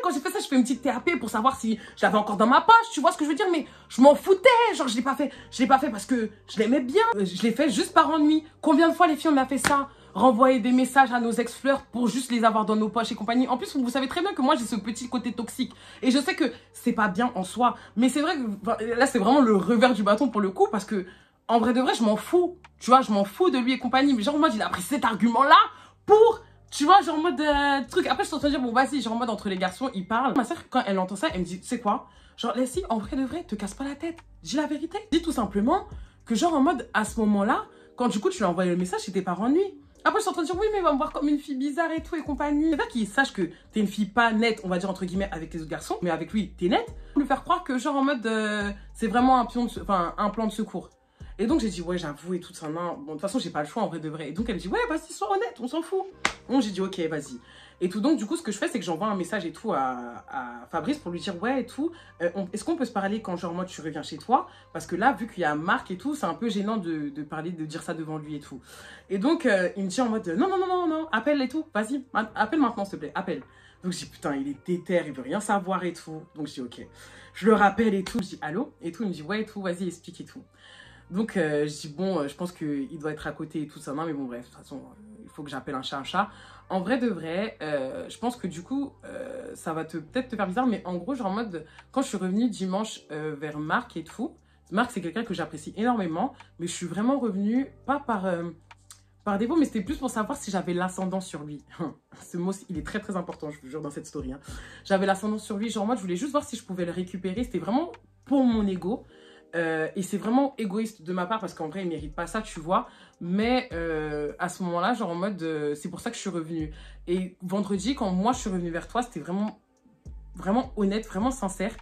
Quand j'ai fait ça, je fais une petite TAP pour savoir si j'avais encore dans ma poche, tu vois ce que je veux dire, mais je m'en foutais. Genre, je l'ai pas fait parce que je l'aimais bien. Je l'ai fait juste par ennui. Combien de fois les filles on a fait ça? Renvoyer des messages à nos ex-fleurs pour juste les avoir dans nos poches et compagnie. En plus, vous savez très bien que moi, j'ai ce petit côté toxique. Et je sais que c'est pas bien en soi. Mais c'est vrai que là, c'est vraiment le revers du bâton pour le coup. Parce que, en vrai de vrai, je m'en fous. Tu vois, je m'en fous de lui et compagnie. Mais genre, moi, il a pris cet argument-là pour... Tu vois, genre en mode truc. Après, je suis en train de dire, bon, vas-y, genre en mode entre les garçons, ils parlent. Ma soeur, quand elle entend ça, elle me dit, tu sais quoi? Genre, Leslie, en vrai de vrai, te casse pas la tête. Dis la vérité. Dis tout simplement que, genre en mode, à ce moment-là, quand du coup, tu lui as envoyé le message, c'était par ennui. Après, je suis en train de dire, oui, mais il va me voir comme une fille bizarre et tout et compagnie. C'est pas qu'il sache que t'es une fille pas nette, on va dire entre guillemets, avec les autres garçons, mais avec lui, t'es nette. Lui faire croire que, genre, en mode, c'est vraiment un plan de secours. Et donc, j'ai dit, ouais, j'avoue et tout ça. Non, bon, de toute façon, j'ai pas le choix en vrai de vrai. Et donc, elle me dit, ouais, vas-y, sois honnête, on s'en fout. Donc, j'ai dit, ok, vas-y. Et tout, donc, du coup, ce que je fais, c'est que j'envoie un message et tout à Fabrice pour lui dire, ouais, et tout, est-ce qu'on peut se parler quand, genre, moi, tu reviens chez toi? Parce que là, vu qu'il y a Marc et tout, c'est un peu gênant de parler, de dire ça devant lui et tout. Et donc, il me dit en mode, non, appelle et tout, vas-y, appelle maintenant, s'il te plaît, appelle. Donc, je dis, putain, il est déter, il veut rien savoir et tout. Donc, je dis, ok. Je le rappelle et tout, je dis, allô? Et tout, il me dit, ouais, et tout, vas-y, explique et tout. Donc, je dis, bon, je pense qu'il doit être à côté et tout ça. Non, mais bon, bref, de toute façon, il faut que j'appelle un chat un chat. En vrai de vrai, je pense que du coup, ça va peut-être te faire bizarre, mais en gros, genre en mode, quand je suis revenue dimanche vers Marc et tout, Marc, c'est quelqu'un que j'apprécie énormément, mais je suis vraiment revenue, pas par défaut, mais c'était plus pour savoir si j'avais l'ascendant sur lui. Ce mot, il est très très important, je vous jure, dans cette story. Hein. J'avais l'ascendant sur lui, genre en mode, je voulais juste voir si je pouvais le récupérer. C'était vraiment pour mon ego. Et c'est vraiment égoïste de ma part parce qu'en vrai, il ne mérite pas ça, tu vois. Mais à ce moment-là, genre en mode, c'est pour ça que je suis revenue. Et vendredi, quand moi je suis revenue vers toi, c'était vraiment, vraiment honnête, vraiment sincère.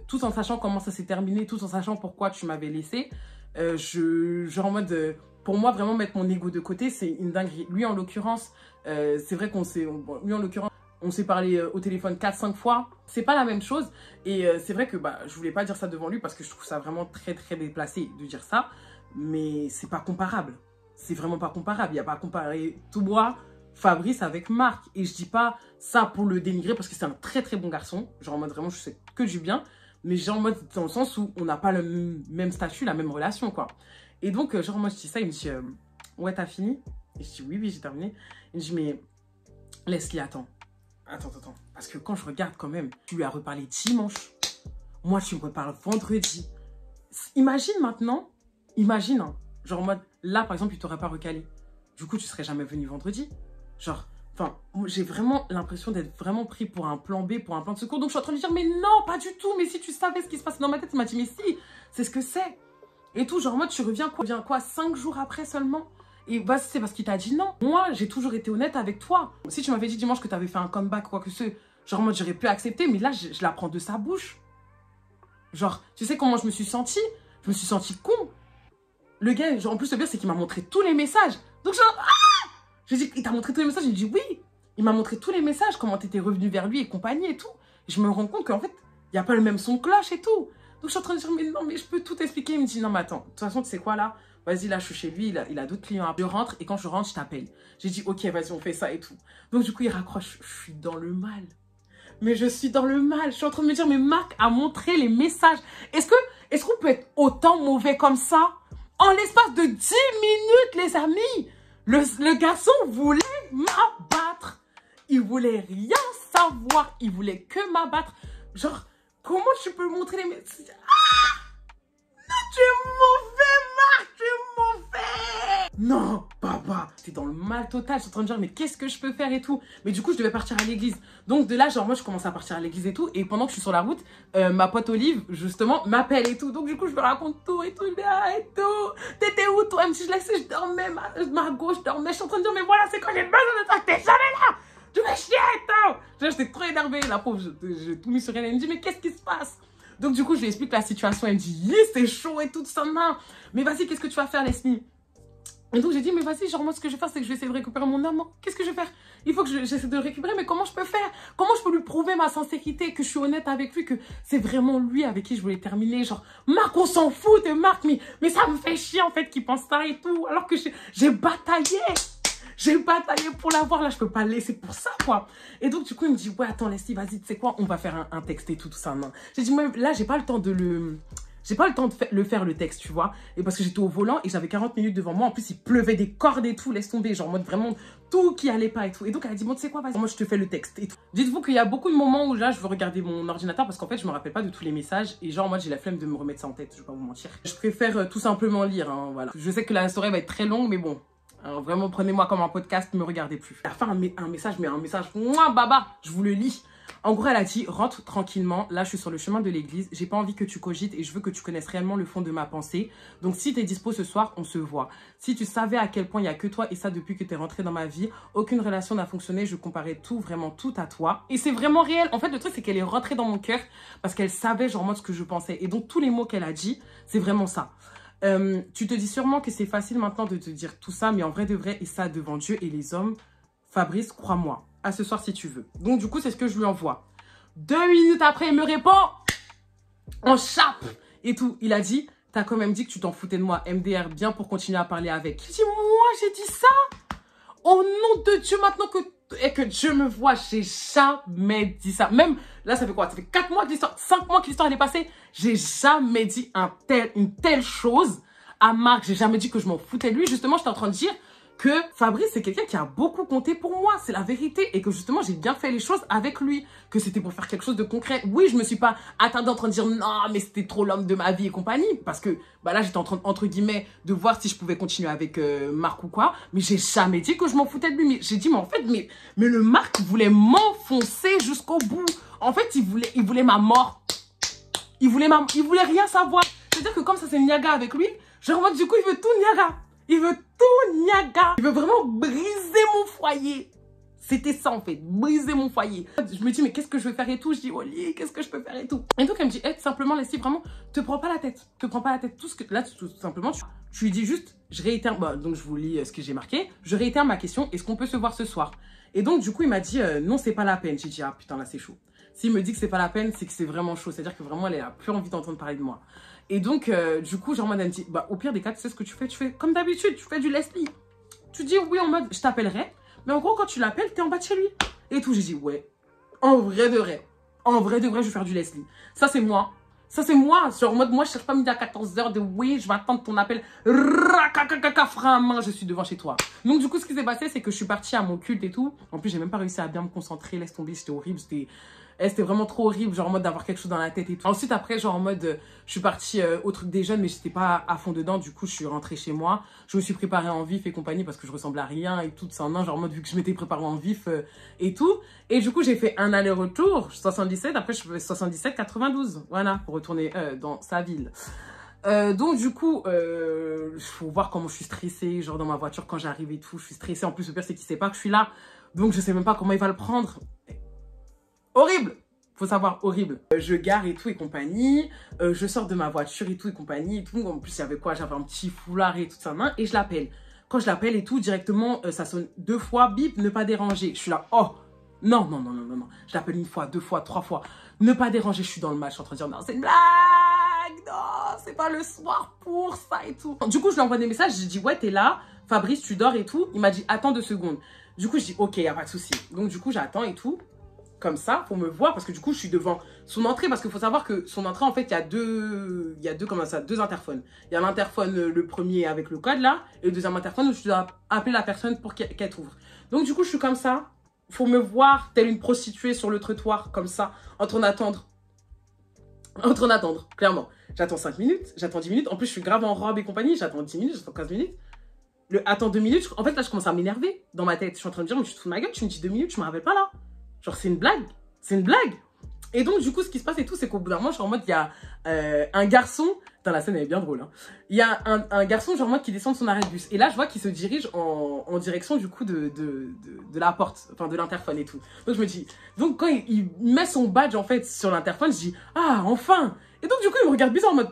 Tout en sachant comment ça s'est terminé, tout en sachant pourquoi tu m'avais laissé. Genre en mode, pour moi, vraiment mettre mon ego de côté, c'est une dinguerie. Lui, en l'occurrence, c'est vrai qu'on s'est... Lui, en l'occurrence, on s'est parlé au téléphone 4-5 fois. C'est pas la même chose. Et c'est vrai que je voulais pas dire ça devant lui parce que je trouve ça vraiment très très déplacé de dire ça. Mais c'est pas comparable. C'est vraiment pas comparable. Il n'y a pas à comparer tout moi, Fabrice avec Marc. Et je dis pas ça pour le dénigrer parce que c'est un très très bon garçon. Genre en mode vraiment je sais que du bien. Mais genre en mode dans le sens où on n'a pas le même statut, la même relation quoi. Et donc genre moi je dis ça, il me dit ouais t'as fini? Et je dis oui j'ai terminé. Il me dit mais Leslie attends. Parce que quand je regarde quand même, tu lui as reparlé dimanche. Moi, tu me reparles vendredi. Imagine maintenant, imagine, hein, genre en mode, là, par exemple, il t'aurait pas recalé. Du coup, tu serais jamais venu vendredi. Genre, enfin, j'ai vraiment l'impression d'être vraiment pris pour un plan B, pour un plan de secours. Donc, je suis en train de dire, mais non, pas du tout. Mais si tu savais ce qui se passe dans ma tête, il m'a dit, mais si, c'est ce que c'est. Et tout, genre, moi, tu reviens quoi, 5 jours après seulement? Et bah, c'est parce qu'il t'a dit non. Moi, j'ai toujours été honnête avec toi. Si tu m'avais dit dimanche que tu avais fait un comeback, quoi que ce, genre, moi, j'aurais pu accepter, mais là, je l'apprends de sa bouche. Genre, tu sais comment je me suis sentie? Je me suis sentie con. Le gars, genre, en plus, le pire, c'est qu'il m'a montré tous les messages. Donc, genre, ah! J'ai dit, il t'a montré tous les messages? Il me dit oui. Il m'a montré tous les messages, comment t'étais revenu vers lui et compagnie et tout. Et je me rends compte qu'en fait, il n'y a pas le même son de cloche et tout. Donc, je suis en train de dire, mais non, mais je peux tout expliquer. Il me dit, non, mais attends, de toute façon, tu sais quoi, là? Vas-y, là, je suis chez lui, il a d'autres clients. Je rentre et quand je rentre, je t'appelle. J'ai dit, ok, vas-y, on fait ça et tout. Donc, du coup, il raccroche. Je suis dans le mal. Mais je suis dans le mal. Je suis en train de me dire, mais Marc a montré les messages. Est-ce qu'on peut être autant mauvais comme ça? En l'espace de 10 minutes, les amis, le garçon voulait m'abattre. Il voulait rien savoir. Il voulait que m'abattre. Genre, comment tu peux montrer les messages? Ah! Non, tu es mauvais, Marc, tu es mauvais. Non, papa, t'es dans le mal total. Je suis en train de dire, mais qu'est-ce que je peux faire et tout? Mais du coup, je devais partir à l'église. Donc de là, genre, moi, je commence à partir à l'église et tout. Et pendant que je suis sur la route, ma pote Olive, justement, m'appelle et tout. Donc du coup, je me raconte tout et tout. Et tout. T'étais où, toi? Elle me dit, je laissais, je dormais, ma gauche, je dormais. Je suis en train de dire, mais voilà, c'est quand j'ai besoin de toi, t'es jamais là. Tu me chier et tout. J'étais trop énervée, la pauvre. J'ai tout mis sur elle. Elle me dit, mais qu'est-ce qui se passe? Donc du coup, je lui explique la situation. Elle me dit, c'est chaud et tout ça. Mais vas-y, qu'est-ce que tu vas faire, Leslie? Et donc j'ai dit, mais vas-y, genre moi ce que je vais faire, c'est que je vais essayer de récupérer mon amant. Qu'est-ce que je vais faire? Il faut que j'essaie de le récupérer, mais comment je peux faire? Comment je peux lui prouver ma sincérité, que je suis honnête avec lui, que c'est vraiment lui avec qui je voulais terminer? Genre, Marc, on s'en fout de Marc, mais ça me fait chier en fait qu'il pense ça et tout. Alors que j'ai bataillé. J'ai bataillé pour l'avoir, là, je peux pas le laisser pour ça, quoi. Et donc, du coup, il me dit, ouais, attends, Leslie, vas-y, tu sais quoi, on va faire un texte et tout ça, non. J'ai dit, même là, j'ai pas le temps de le faire le texte, tu vois. Et parce que j'étais au volant et j'avais 40 minutes devant moi. En plus, il pleuvait des cordes et tout, laisse tomber. Genre, en mode vraiment tout qui allait pas et tout. Et donc, elle a dit, bon, tu sais quoi, vas-y, moi, je te fais le texte et tout. Dites-vous qu'il y a beaucoup de moments où là, je veux regarder mon ordinateur parce qu'en fait, je me rappelle pas de tous les messages. Et genre, moi, j'ai la flemme de me remettre ça en tête, je vais pas vous mentir. Je préfère tout simplement lire, hein, voilà. Je sais que la soirée va être très longue, mais bon. Alors, vraiment, prenez-moi comme un podcast, ne me regardez plus. À la fin, un message, moi, baba, je vous le lis. En gros, elle a dit, rentre tranquillement, là je suis sur le chemin de l'église, j'ai pas envie que tu cogites et je veux que tu connaisses réellement le fond de ma pensée. Donc si t'es dispo ce soir, on se voit. Si tu savais à quel point il y a que toi et ça depuis que t'es rentré dans ma vie, aucune relation n'a fonctionné, je comparais tout, vraiment tout à toi. Et c'est vraiment réel. En fait, le truc c'est qu'elle est rentrée dans mon cœur parce qu'elle savait genre moi ce que je pensais. Et donc tous les mots qu'elle a dit, c'est vraiment ça. Tu te dis sûrement que c'est facile maintenant de te dire tout ça, mais en vrai de vrai, et ça devant Dieu et les hommes, Fabrice, crois-moi. À ce soir si tu veux. Donc du coup, c'est ce que je lui envoie. 2 minutes après, il me répond. On chape et tout. Il a dit, t'as quand même dit que tu t'en foutais de moi. MDR, bien pour continuer à parler avec. Je dis, moi, j'ai dit ça? Au nom de Dieu, maintenant que Dieu me voit, j'ai jamais dit ça. Même, là, ça fait quoi? Ça fait 4 mois que l'histoire, 5 mois que l'histoire est passée. J'ai jamais dit une telle chose à Marc. J'ai jamais dit que je m'en foutais de lui. Justement, j'étais en train de dire que Fabrice, c'est quelqu'un qui a beaucoup compté pour moi. C'est la vérité. Et que justement, j'ai bien fait les choses avec lui. Que c'était pour faire quelque chose de concret. Oui, je me suis pas attendue en train de dire non, mais c'était trop l'homme de ma vie et compagnie. Parce que bah là, j'étais en train, entre guillemets, de voir si je pouvais continuer avec Marc ou quoi. Mais j'ai jamais dit que je m'en foutais de lui. Mais j'ai dit, mais en fait, mais le Marc voulait m'enfoncer jusqu'au bout. En fait, il voulait ma mort. Il voulait rien savoir. C'est-à-dire que comme ça, c'est Niaga avec lui, genre, du coup, il veut tout Niaga. Il veut tout Niaga. Il veut vraiment briser mon foyer. C'était ça en fait, briser mon foyer. Je me dis, mais qu'est-ce que je vais faire et tout? Je dis, Oli, qu'est-ce que je peux faire et tout? Et donc elle me dit, hey, simplement, Leslie, vraiment, te prends pas la tête. Te prends pas la tête. Tout ce que, là, tout simplement, tu lui dis juste, je réitère, bah, donc je vous lis ce que j'ai marqué. Je réitère ma question, est-ce qu'on peut se voir ce soir? Et donc, du coup, il m'a dit, non, c'est pas la peine. J'ai dit, ah putain, là, c'est chaud. S'il me dit que c'est pas la peine, c'est que c'est vraiment chaud. C'est-à-dire que vraiment, elle a plus envie d'entendre parler de moi. Et donc, du coup, genre, elle me dit, bah, au pire des cas, tu sais ce que tu fais comme d'habitude, tu fais du Leslie. Tu dis oui en mode, je t'appellerai. Mais en gros, quand tu l'appelles, t'es en bas de chez lui. Et tout, j'ai dit, ouais, en vrai de vrai, je vais faire du Leslie. Ça, c'est moi. Ça, c'est moi. Genre, en mode, moi, je cherche pas midi à 14 h de oui, je vais attendre ton appel. Frein à main, je suis devant chez toi. Donc, du coup, ce qui s'est passé, c'est que je suis partie à mon culte et tout. En plus, j'ai même pas réussi à bien me concentrer. Laisse tomber, c'était horrible. C'était vraiment trop horrible, genre en mode d'avoir quelque chose dans la tête et tout. Ensuite, après, genre en mode, je suis partie au truc des jeunes, mais j'étais pas à fond dedans. Du coup, je suis rentrée chez moi. Je me suis préparée en vif et compagnie parce que je ressemblais à rien et tout. Ça en un, genre en mode, vu que je m'étais préparée en vif et tout. Et du coup, j'ai fait un aller-retour, 77. Après, je fais 77, 92. Voilà, pour retourner dans sa ville. Donc du coup, faut voir comment je suis stressée, genre dans ma voiture quand j'arrive et tout, je suis stressée. En plus, le pire, c'est qu'il sait pas que je suis là. Donc je sais même pas comment il va le prendre. Horrible! Faut savoir, horrible. Je gare et tout et compagnie. Je sors de ma voiture et tout et compagnie et tout. En plus, il y avait quoi? J'avais un petit foulard et tout ça main et je l'appelle. Quand je l'appelle et tout, directement, ça sonne 2 fois, bip, ne pas déranger. Je suis là, oh, non, non, non, non, non, non. Je l'appelle 1 fois, 2 fois, 3 fois. Ne pas déranger, je suis dans le match, je suis en train de dire, non, c'est une blague, non, c'est pas le soir pour ça et tout. Du coup, je lui envoie des messages, j'ai dit, ouais, t'es là, Fabrice, tu dors et tout. Il m'a dit, attends 2 secondes. Du coup, je dis, ok, y a pas de souci. Donc, du coup, j'attends et tout. Comme ça, pour me voir, parce que du coup, je suis devant son entrée, parce qu'il faut savoir que son entrée, en fait, il y a deux, comment ça, 2 interphones. Il y a l'interphone, le premier avec le code, là, et le deuxième interphone où je dois appeler la personne pour qu'elle t'ouvre. Donc, du coup, je suis comme ça, pour me voir, telle une prostituée sur le trottoir, comme ça, en train d'attendre. En train d'attendre, clairement. J'attends 5 minutes, j'attends 10 minutes, en plus, je suis grave en robe et compagnie, j'attends 10 minutes, j'attends 15 minutes. Attends 2 minutes, en fait, là, je commence à m'énerver dans ma tête. Je suis en train de dire, mais tu te fous de ma gueule, tu me dis 2 minutes, je me rappelle pas, là. Genre, c'est une blague. C'est une blague. Et donc, du coup, ce qui se passe et tout, c'est qu'au bout d'un moment, je suis en mode, il y a un garçon. Putain, la scène, elle est bien drôle. Hein. Il y a un garçon, genre, moi, qui descend de son arrêt de bus. Et là, je vois qu'il se dirige en direction, du coup, de la porte, enfin, de l'interphone et tout. Donc, je me dis, donc, quand il met son badge, en fait, sur l'interphone, je dis, ah, enfin. Et donc, du coup, il me regarde bizarre en mode,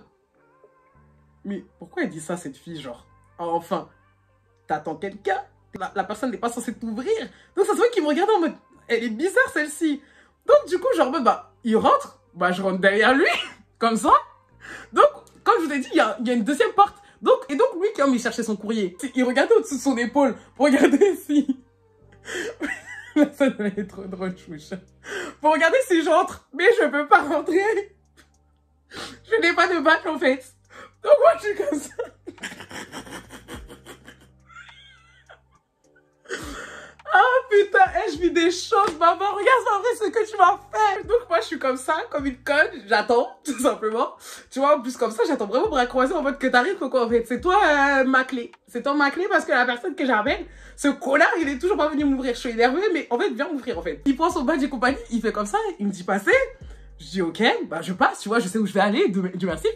mais pourquoi elle dit ça, cette fille, genre, enfin, t'attends quelqu'un? La personne n'est pas censée t'ouvrir. Donc, ça se voit qu'il me regarde en mode, elle est bizarre celle-ci. Donc du coup, genre, bah, il rentre. Bah, je rentre derrière lui. Comme ça. Donc, comme je vous ai dit, il y a une deuxième porte. Donc, et donc, lui, quand il cherchait son courrier, il regardait au-dessus de son épaule pour regarder si... La scène, elle est trop drôle, chouche. Pour regarder si j'entre. Mais je peux pas rentrer. Je n'ai pas de badge, en fait. Donc, moi, je suis comme ça. Ah putain, je vis des choses, maman. Regarde en vrai ce que tu m'as fait. Donc moi je suis comme ça, comme une conne. J'attends, tout simplement. Tu vois, en plus comme ça, j'attends vraiment bras croisés en mode que t'arrives quoi en fait. C'est toi ma clé. C'est toi ma clé parce que la personne que j'amène, ce connard, il est toujours pas venu m'ouvrir. Je suis énervée, mais en fait, viens m'ouvrir en fait. Il prend son badge et compagnie, il fait comme ça, il me dit passer. Je dis ok, bah je passe, tu vois, je sais où je vais aller, Dieu merci.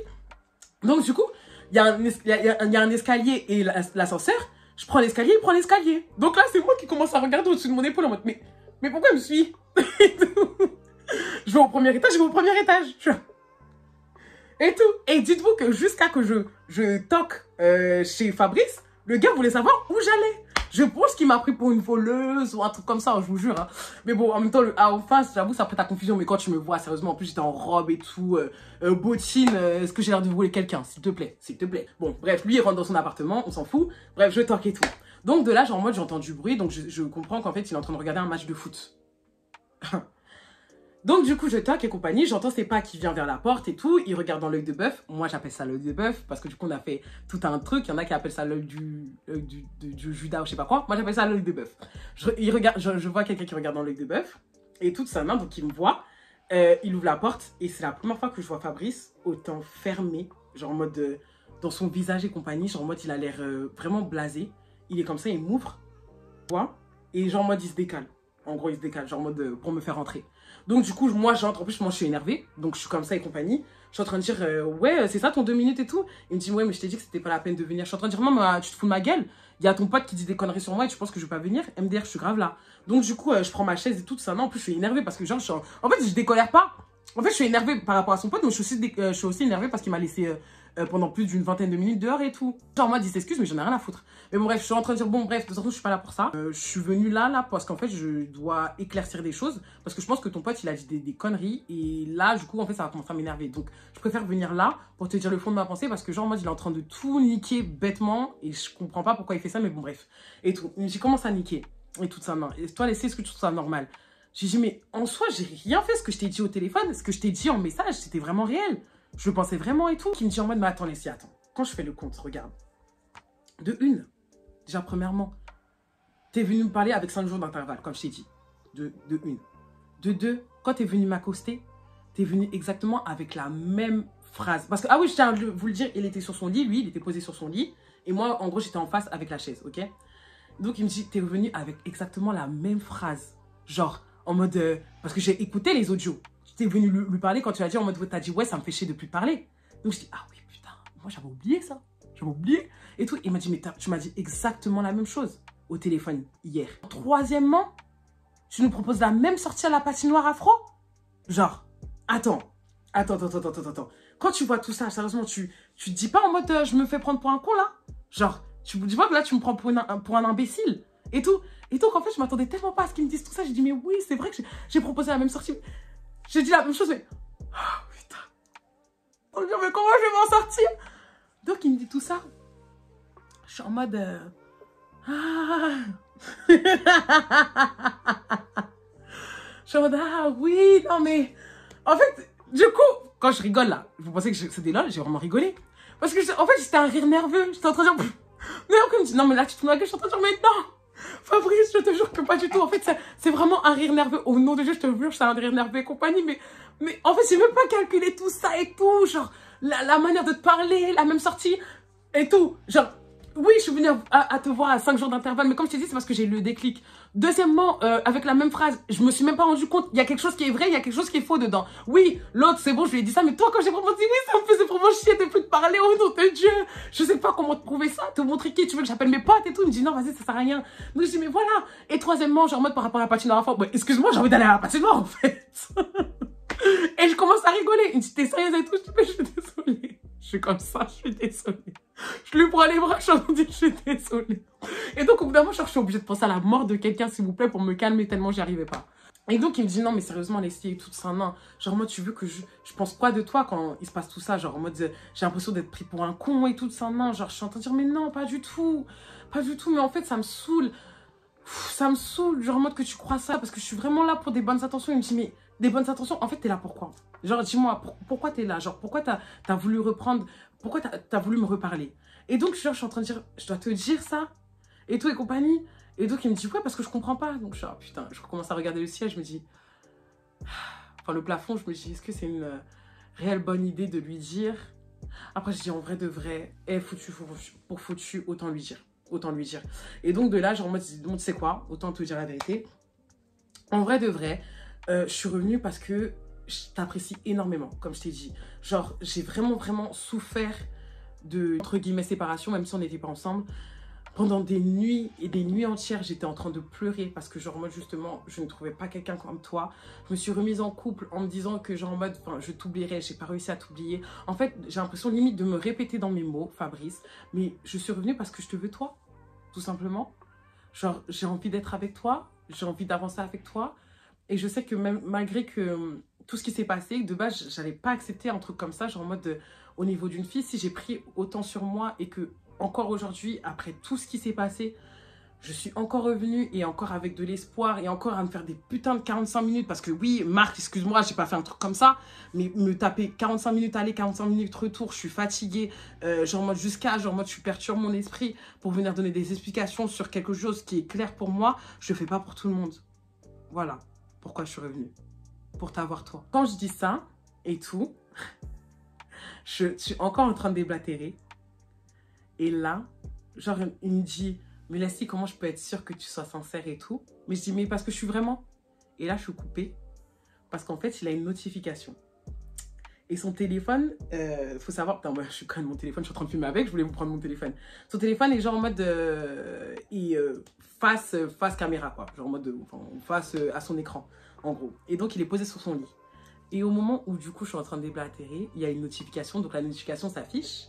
Donc du coup, il y a un escalier et l'ascenseur. Je prends l'escalier, il prend l'escalier. Donc là, c'est moi qui commence à regarder au-dessus de mon épaule en mode, mais pourquoi il me suit? Je vais au premier étage, je vais au premier étage. Et tout. Et dites-vous que jusqu'à que je toque chez Fabrice, le gars voulait savoir où j'allais. Je pense qu'il m'a pris pour une voleuse ou un truc comme ça, je vous jure. Hein. Mais bon, en même temps, en face, j'avoue, ça prête à confusion. Mais quand tu me vois, sérieusement, en plus, j'étais en robe et tout, bottine. Est-ce que j'ai l'air de voler quelqu'un? S'il te plaît, s'il te plaît. Bon, bref, lui, il rentre dans son appartement, on s'en fout. Bref, je toque et tout. Donc, de là, genre, en mode, j'entends du bruit. Donc, je comprends qu'en fait, il est en train de regarder un match de foot. Donc, du coup, je toque et compagnie. J'entends ses pas qui vient vers la porte et tout. Il regarde dans l'œil de bœuf. Moi, j'appelle ça l'œil de bœuf parce que du coup, on a fait tout un truc. Il y en a qui appellent ça l'œil du Judas ou je sais pas quoi. Moi, j'appelle ça l'œil de bœuf. Je vois quelqu'un qui regarde dans l'œil de bœuf et toute sa main. Donc, il me voit. Il ouvre la porte et c'est la première fois que je vois Fabrice autant fermé. Genre en mode dans son visage et compagnie. Genre en mode, il a l'air vraiment blasé. Il est comme ça, il m'ouvre. Et genre en mode, il se décale. En gros, il se décale. Genre en mode pour me faire rentrer. Donc du coup, moi j'entre, en plus moi je suis énervée, donc je suis comme ça et compagnie. Je suis en train de dire, ouais, c'est ça ton 2 minutes et tout. Il me dit, ouais, mais je t'ai dit que c'était pas la peine de venir. Je suis en train de dire, non, mais tu te fous de ma gueule. Il y a ton pote qui dit des conneries sur moi et tu penses que je vais pas venir. MDR, je suis grave là. Donc du coup, je prends ma chaise et tout ça. Non, en plus je suis énervée parce que genre, en fait, je décolère pas. En fait, je suis énervée par rapport à son pote, mais je suis aussi énervée parce qu'il m'a laissé pendant plus d'une vingtaine de minutes dehors et tout. Genre, moi, il s'excuse, mais j'en ai rien à foutre. Mais bon, bref, je suis en train de dire, bon, bref, de toute façon, je suis pas là pour ça. Je suis venue là, parce qu'en fait, je dois éclaircir des choses. Parce que je pense que ton pote, il a dit des conneries. Et là, du coup, en fait, ça va commencer à m'énerver. Donc, je préfère venir là pour te dire le fond de ma pensée. Parce que, genre, moi, il est en train de tout niquer bêtement. Et je comprends pas pourquoi il fait ça, mais bon, bref. Et tout. J'ai commencé à niquer. Et toute sa main. Et toi, laissez, est-ce que tu trouves ça normal? J'ai dit, mais en soi, j'ai rien fait. Ce que je t'ai dit au téléphone, ce que je t'ai dit en message, c'était vraiment réel. Je le pensais vraiment et tout. Qui me dit en mode, mais attends, laissez, attends. Quand je fais le compte, regarde. De une, déjà, premièrement, t'es venu me parler avec 5 jours d'intervalle, comme je t'ai dit. De une. De deux, quand t'es venu m'accoster, t'es venu exactement avec la même phrase. Parce que, ah oui, je tiens à vous le dire, il était sur son lit, lui, il était posé sur son lit. Et moi, en gros, j'étais en face avec la chaise, ok? Donc, il me dit, t'es revenu avec exactement la même phrase. Genre, en mode... parce que j'ai écouté les audios. T'es venu lui parler quand tu as dit en mode, t'as dit, ouais, ça me fait chier de plus te parler. Donc, je dis, ah oui, putain, moi, j'avais oublié ça. J'avais oublié. Et tout. Il m'a dit, mais tu m'as dit exactement la même chose au téléphone hier. Troisièmement, tu nous proposes la même sortie à la patinoire afro? Genre, attends. Quand tu vois tout ça, sérieusement, tu te dis pas en mode, je me fais prendre pour un con, là? Genre, tu vois que là, tu me prends pour un imbécile. Et tout. Et donc, en fait, je m'attendais tellement pas à ce qu'ils me disent tout ça. J'ai dit, mais oui, c'est vrai que j'ai proposé la même sortie. J'ai dit la même chose, mais... Oh, putain. Oh, mais comment je vais m'en sortir? Donc, il me dit tout ça. Je suis en mode... Ah. Je suis en mode, ah oui, non mais... En fait, du coup, quand je rigole là, vous pensez que c'était lol, j'ai vraiment rigolé. Parce que, en fait, c'était un rire nerveux. J'étais en train de dire... Mais après, il me dit, non mais là, tu te fous de ma gueule. Je suis en train de dire, mais non, Fabrice, je te jure que pas du tout. En fait, c'est vraiment un rire nerveux. Au nom de Dieu, je te jure, c'est un rire nerveux et compagnie. Mais en fait, j'ai même pas calculé tout ça et tout. Genre, la manière de te parler, la même sortie et tout. Genre, oui, je suis venue à te voir à 5 jours d'intervalle. Mais comme je t'ai dit, c'est parce que j'ai eu le déclic. Deuxièmement, avec la même phrase, je me suis même pas rendu compte. Il y a quelque chose qui est vrai, il y a quelque chose qui est faux dedans. Oui, l'autre, c'est bon, je lui ai dit ça. Mais toi, quand j'ai proposé, oui, ça me faisait vraiment chier de plus te parler. Au nom de Dieu. Je sais pas comment te prouver ça. Te montrer qui tu veux que j'appelle mes potes et tout. Il me dit non, vas-y, ça sert à rien. Donc je dis, mais voilà. Et troisièmement, genre, en mode par rapport à la patinoire enfant. Bah, excuse-moi, j'ai envie d'aller à la patinoire, en fait. Et je commence à rigoler. Il me dit, t'es sérieuse et tout? Je dis, mais je suis désolée. Je suis comme ça, je suis désolée. Je lui prends les bras, je suis en train de dire, je suis désolée. Et donc, au bout d'un moment, je suis obligée de penser à la mort de quelqu'un, s'il vous plaît, pour me calmer tellement j'y arrivais pas. Et donc, il me dit, non, mais sérieusement, Leslie et tout ça, non. Genre, moi, tu veux que je pense quoi de toi quand il se passe tout ça? Genre, en mode, j'ai l'impression d'être pris pour un con et tout ça, non. Genre, je suis en train de dire, mais non, pas du tout. Pas du tout, mais en fait, ça me saoule. Ça me saoule, genre, en mode que tu crois ça, parce que je suis vraiment là pour des bonnes intentions. Il me dit, mais des bonnes intentions, en fait, t'es là pourquoi? Genre, dis-moi, pourquoi t'es là? Genre, pourquoi t'as voulu reprendre, pourquoi t'as voulu me reparler? Et donc, genre, je suis en train de dire, je dois te dire ça, et tout et compagnie. Et donc, il me dit, ouais, parce que je comprends pas. Donc, je suis, oh, putain, je commence à regarder le ciel, je me dis, enfin, le plafond, je me dis, est-ce que c'est une réelle bonne idée de lui dire? Après, je dis, en vrai de vrai, foutu pour foutu, autant lui dire. Autant lui dire. Et donc, de là, genre, moi, tu sais quoi? Autant te dire la vérité. En vrai de vrai, je suis revenue parce que je t'apprécie énormément, comme je t'ai dit. Genre, j'ai vraiment souffert de, entre guillemets, séparation, même si on n'était pas ensemble. Pendant des nuits et des nuits entières, j'étais en train de pleurer parce que, genre, moi, justement, je ne trouvais pas quelqu'un comme toi. Je me suis remise en couple en me disant que, genre, en mode, enfin, je t'oublierais, j'ai pas réussi à t'oublier. En fait, j'ai l'impression limite de me répéter dans mes mots, Fabrice. Mais je suis revenue parce que je te veux toi, tout simplement. Genre, j'ai envie d'être avec toi, j'ai envie d'avancer avec toi. Et je sais que même malgré que tout ce qui s'est passé, de base, j'allais pas accepter un truc comme ça, genre en mode, au niveau d'une fille, si j'ai pris autant sur moi et que, encore aujourd'hui, après tout ce qui s'est passé, je suis encore revenue et encore avec de l'espoir et encore à me faire des putains de 45 minutes. Parce que oui, Marc, excuse-moi, j'ai pas fait un truc comme ça, mais me taper 45 minutes aller, 45 minutes retour, je suis fatiguée, genre en mode genre en mode je perturbe mon esprit pour venir donner des explications sur quelque chose qui est clair pour moi, je le fais pas pour tout le monde. Voilà pourquoi je suis revenue. Pour t'avoir toi. Quand je dis ça et tout, je suis encore en train de déblatérer. Et là, genre, il me dit, mais Leslie, comment je peux être sûre que tu sois sincère et tout? Mais je dis, mais parce que je suis vraiment. Et là, je suis coupée. Parce qu'en fait, il a une notification. Et son téléphone, faut savoir, putain, moi, je suis quand même mon téléphone, je suis en train de filmer avec, je voulais vous prendre mon téléphone. Son téléphone est genre en mode, face caméra, quoi. Genre en mode, face à son écran, en gros. Et donc, il est posé sur son lit. Et au moment où, du coup, je suis en train de déblatérer, il y a une notification, donc la notification s'affiche.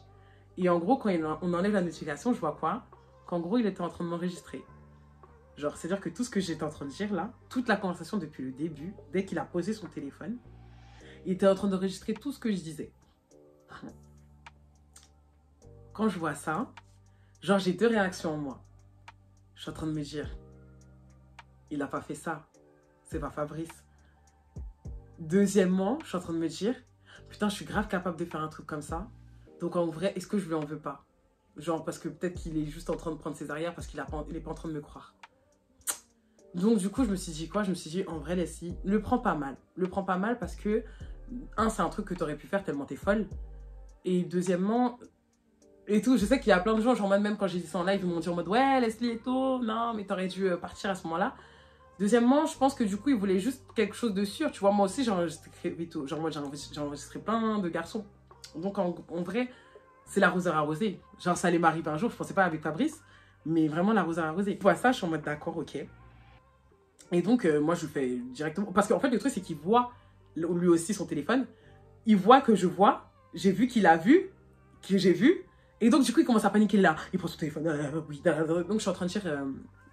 Et en gros, quand on enlève la notification, je vois quoi? Qu'en gros, il était en train de m'enregistrer. Genre, c'est-à-dire que tout ce que j'étais en train de dire là, toute la conversation depuis le début, dès qu'il a posé son téléphone, il était en train d'enregistrer tout ce que je disais. Quand je vois ça, genre j'ai deux réactions en moi. Je suis en train de me dire, il n'a pas fait ça, c'est pas Fabrice. Deuxièmement, je suis en train de me dire, putain, je suis grave capable de faire un truc comme ça. Donc en vrai, est-ce que je lui en veux pas? Genre parce que peut-être qu'il est juste en train de prendre ses arrières parce qu'il n'est pas en train de me croire. Donc du coup, je me suis dit quoi? Je me suis dit, en vrai, Leslie, le prends pas mal. Le prends pas mal parce que, un, c'est un truc que tu aurais pu faire tellement t'es folle. Et deuxièmement, et tout, je sais qu'il y a plein de gens, genre même quand j'ai dit ça en live, ils m'ont dit en mode, ouais, Leslie et tout, non, mais t'aurais dû partir à ce moment-là. Deuxièmement, je pense que du coup, ils voulaient juste quelque chose de sûr. Tu vois, moi aussi, j'ai enregistré plein de garçons. Donc en vrai, c'est l'arroseur arrosé. Genre, ça allait m'arriver un jour, je pensais pas avec Fabrice, mais vraiment l'arroseur arrosé. Je vois ça, je suis en mode d'accord, ok. Et donc, moi, je le fais directement. Parce qu'en fait, le truc, c'est qu'il voit lui aussi son téléphone. Il voit que je vois. J'ai vu qu'il a vu, que j'ai vu. Et donc, du coup, il commence à paniquer là. Il prend son téléphone. Oui, donc, je suis en train de dire,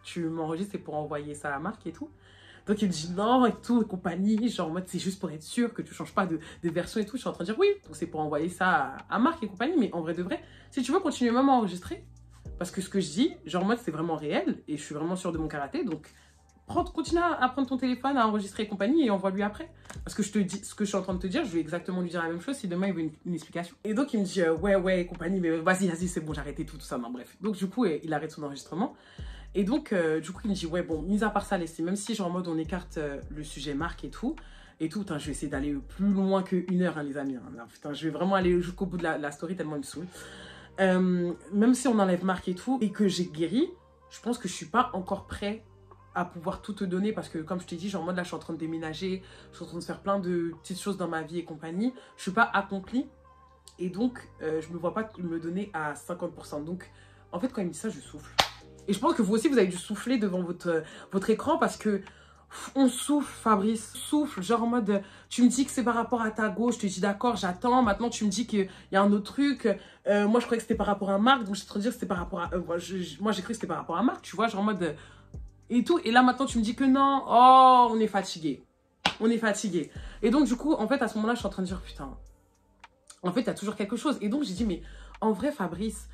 tu m'enregistres, c'est pour envoyer ça à Marc et tout. Donc, il me dit non et tout, et compagnie. Genre, en mode, c'est juste pour être sûr que tu ne changes pas de version et tout. Je suis en train de dire oui. Donc, c'est pour envoyer ça à Marc et compagnie. Mais en vrai de vrai, si tu veux continuer même à enregistrer, parce que ce que je dis, genre, en mode, c'est vraiment réel. Et je suis vraiment sûre de mon karaté. Donc, continue à prendre ton téléphone, à enregistrer et compagnie et envoie-lui après. Parce que je te dis, ce que je suis en train de te dire, je vais exactement lui dire la même chose si demain il veut une explication. Et donc il me dit ouais et compagnie, mais vas-y, c'est bon, j'ai arrêté tout ça, non bref. Donc du coup, il arrête son enregistrement. Et donc du coup, il me dit ouais bon, mis à part ça, laissez, même si genre en mode on écarte le sujet Marc et tout, putain, je vais essayer d'aller plus loin que 1 heure, hein, les amis. Hein. Non, putain, je vais vraiment aller jusqu'au bout de la story tellement il me saoule. Même si on enlève Marc et tout, et que j'ai guéri, je pense que je suis pas encore prêt à pouvoir tout te donner parce que comme je t'ai dit, genre en mode là je suis en train de déménager, je suis en train de faire plein de petites choses dans ma vie et compagnie, je suis pas accomplie et donc je me vois pas me donner à 50%. Donc en fait quand il me dit ça, je souffle. Et je pense que vous aussi vous avez dû souffler devant votre écran parce que on souffle, Fabrice, souffle, genre en mode tu me dis que c'est par rapport à ta gauche, je te dis d'accord, j'attends, maintenant tu me dis qu'il y a un autre truc, moi je croyais que c'était par rapport à Marc, donc je suis en train de dire que c'était par rapport à moi j'ai cru que c'était par rapport à Marc, tu vois, genre en mode et tout, et là maintenant tu me dis que non, oh on est fatigué, et donc du coup en fait à ce moment là je suis en train de dire putain, en fait il y a toujours quelque chose, et donc j'ai dit mais en vrai Fabrice,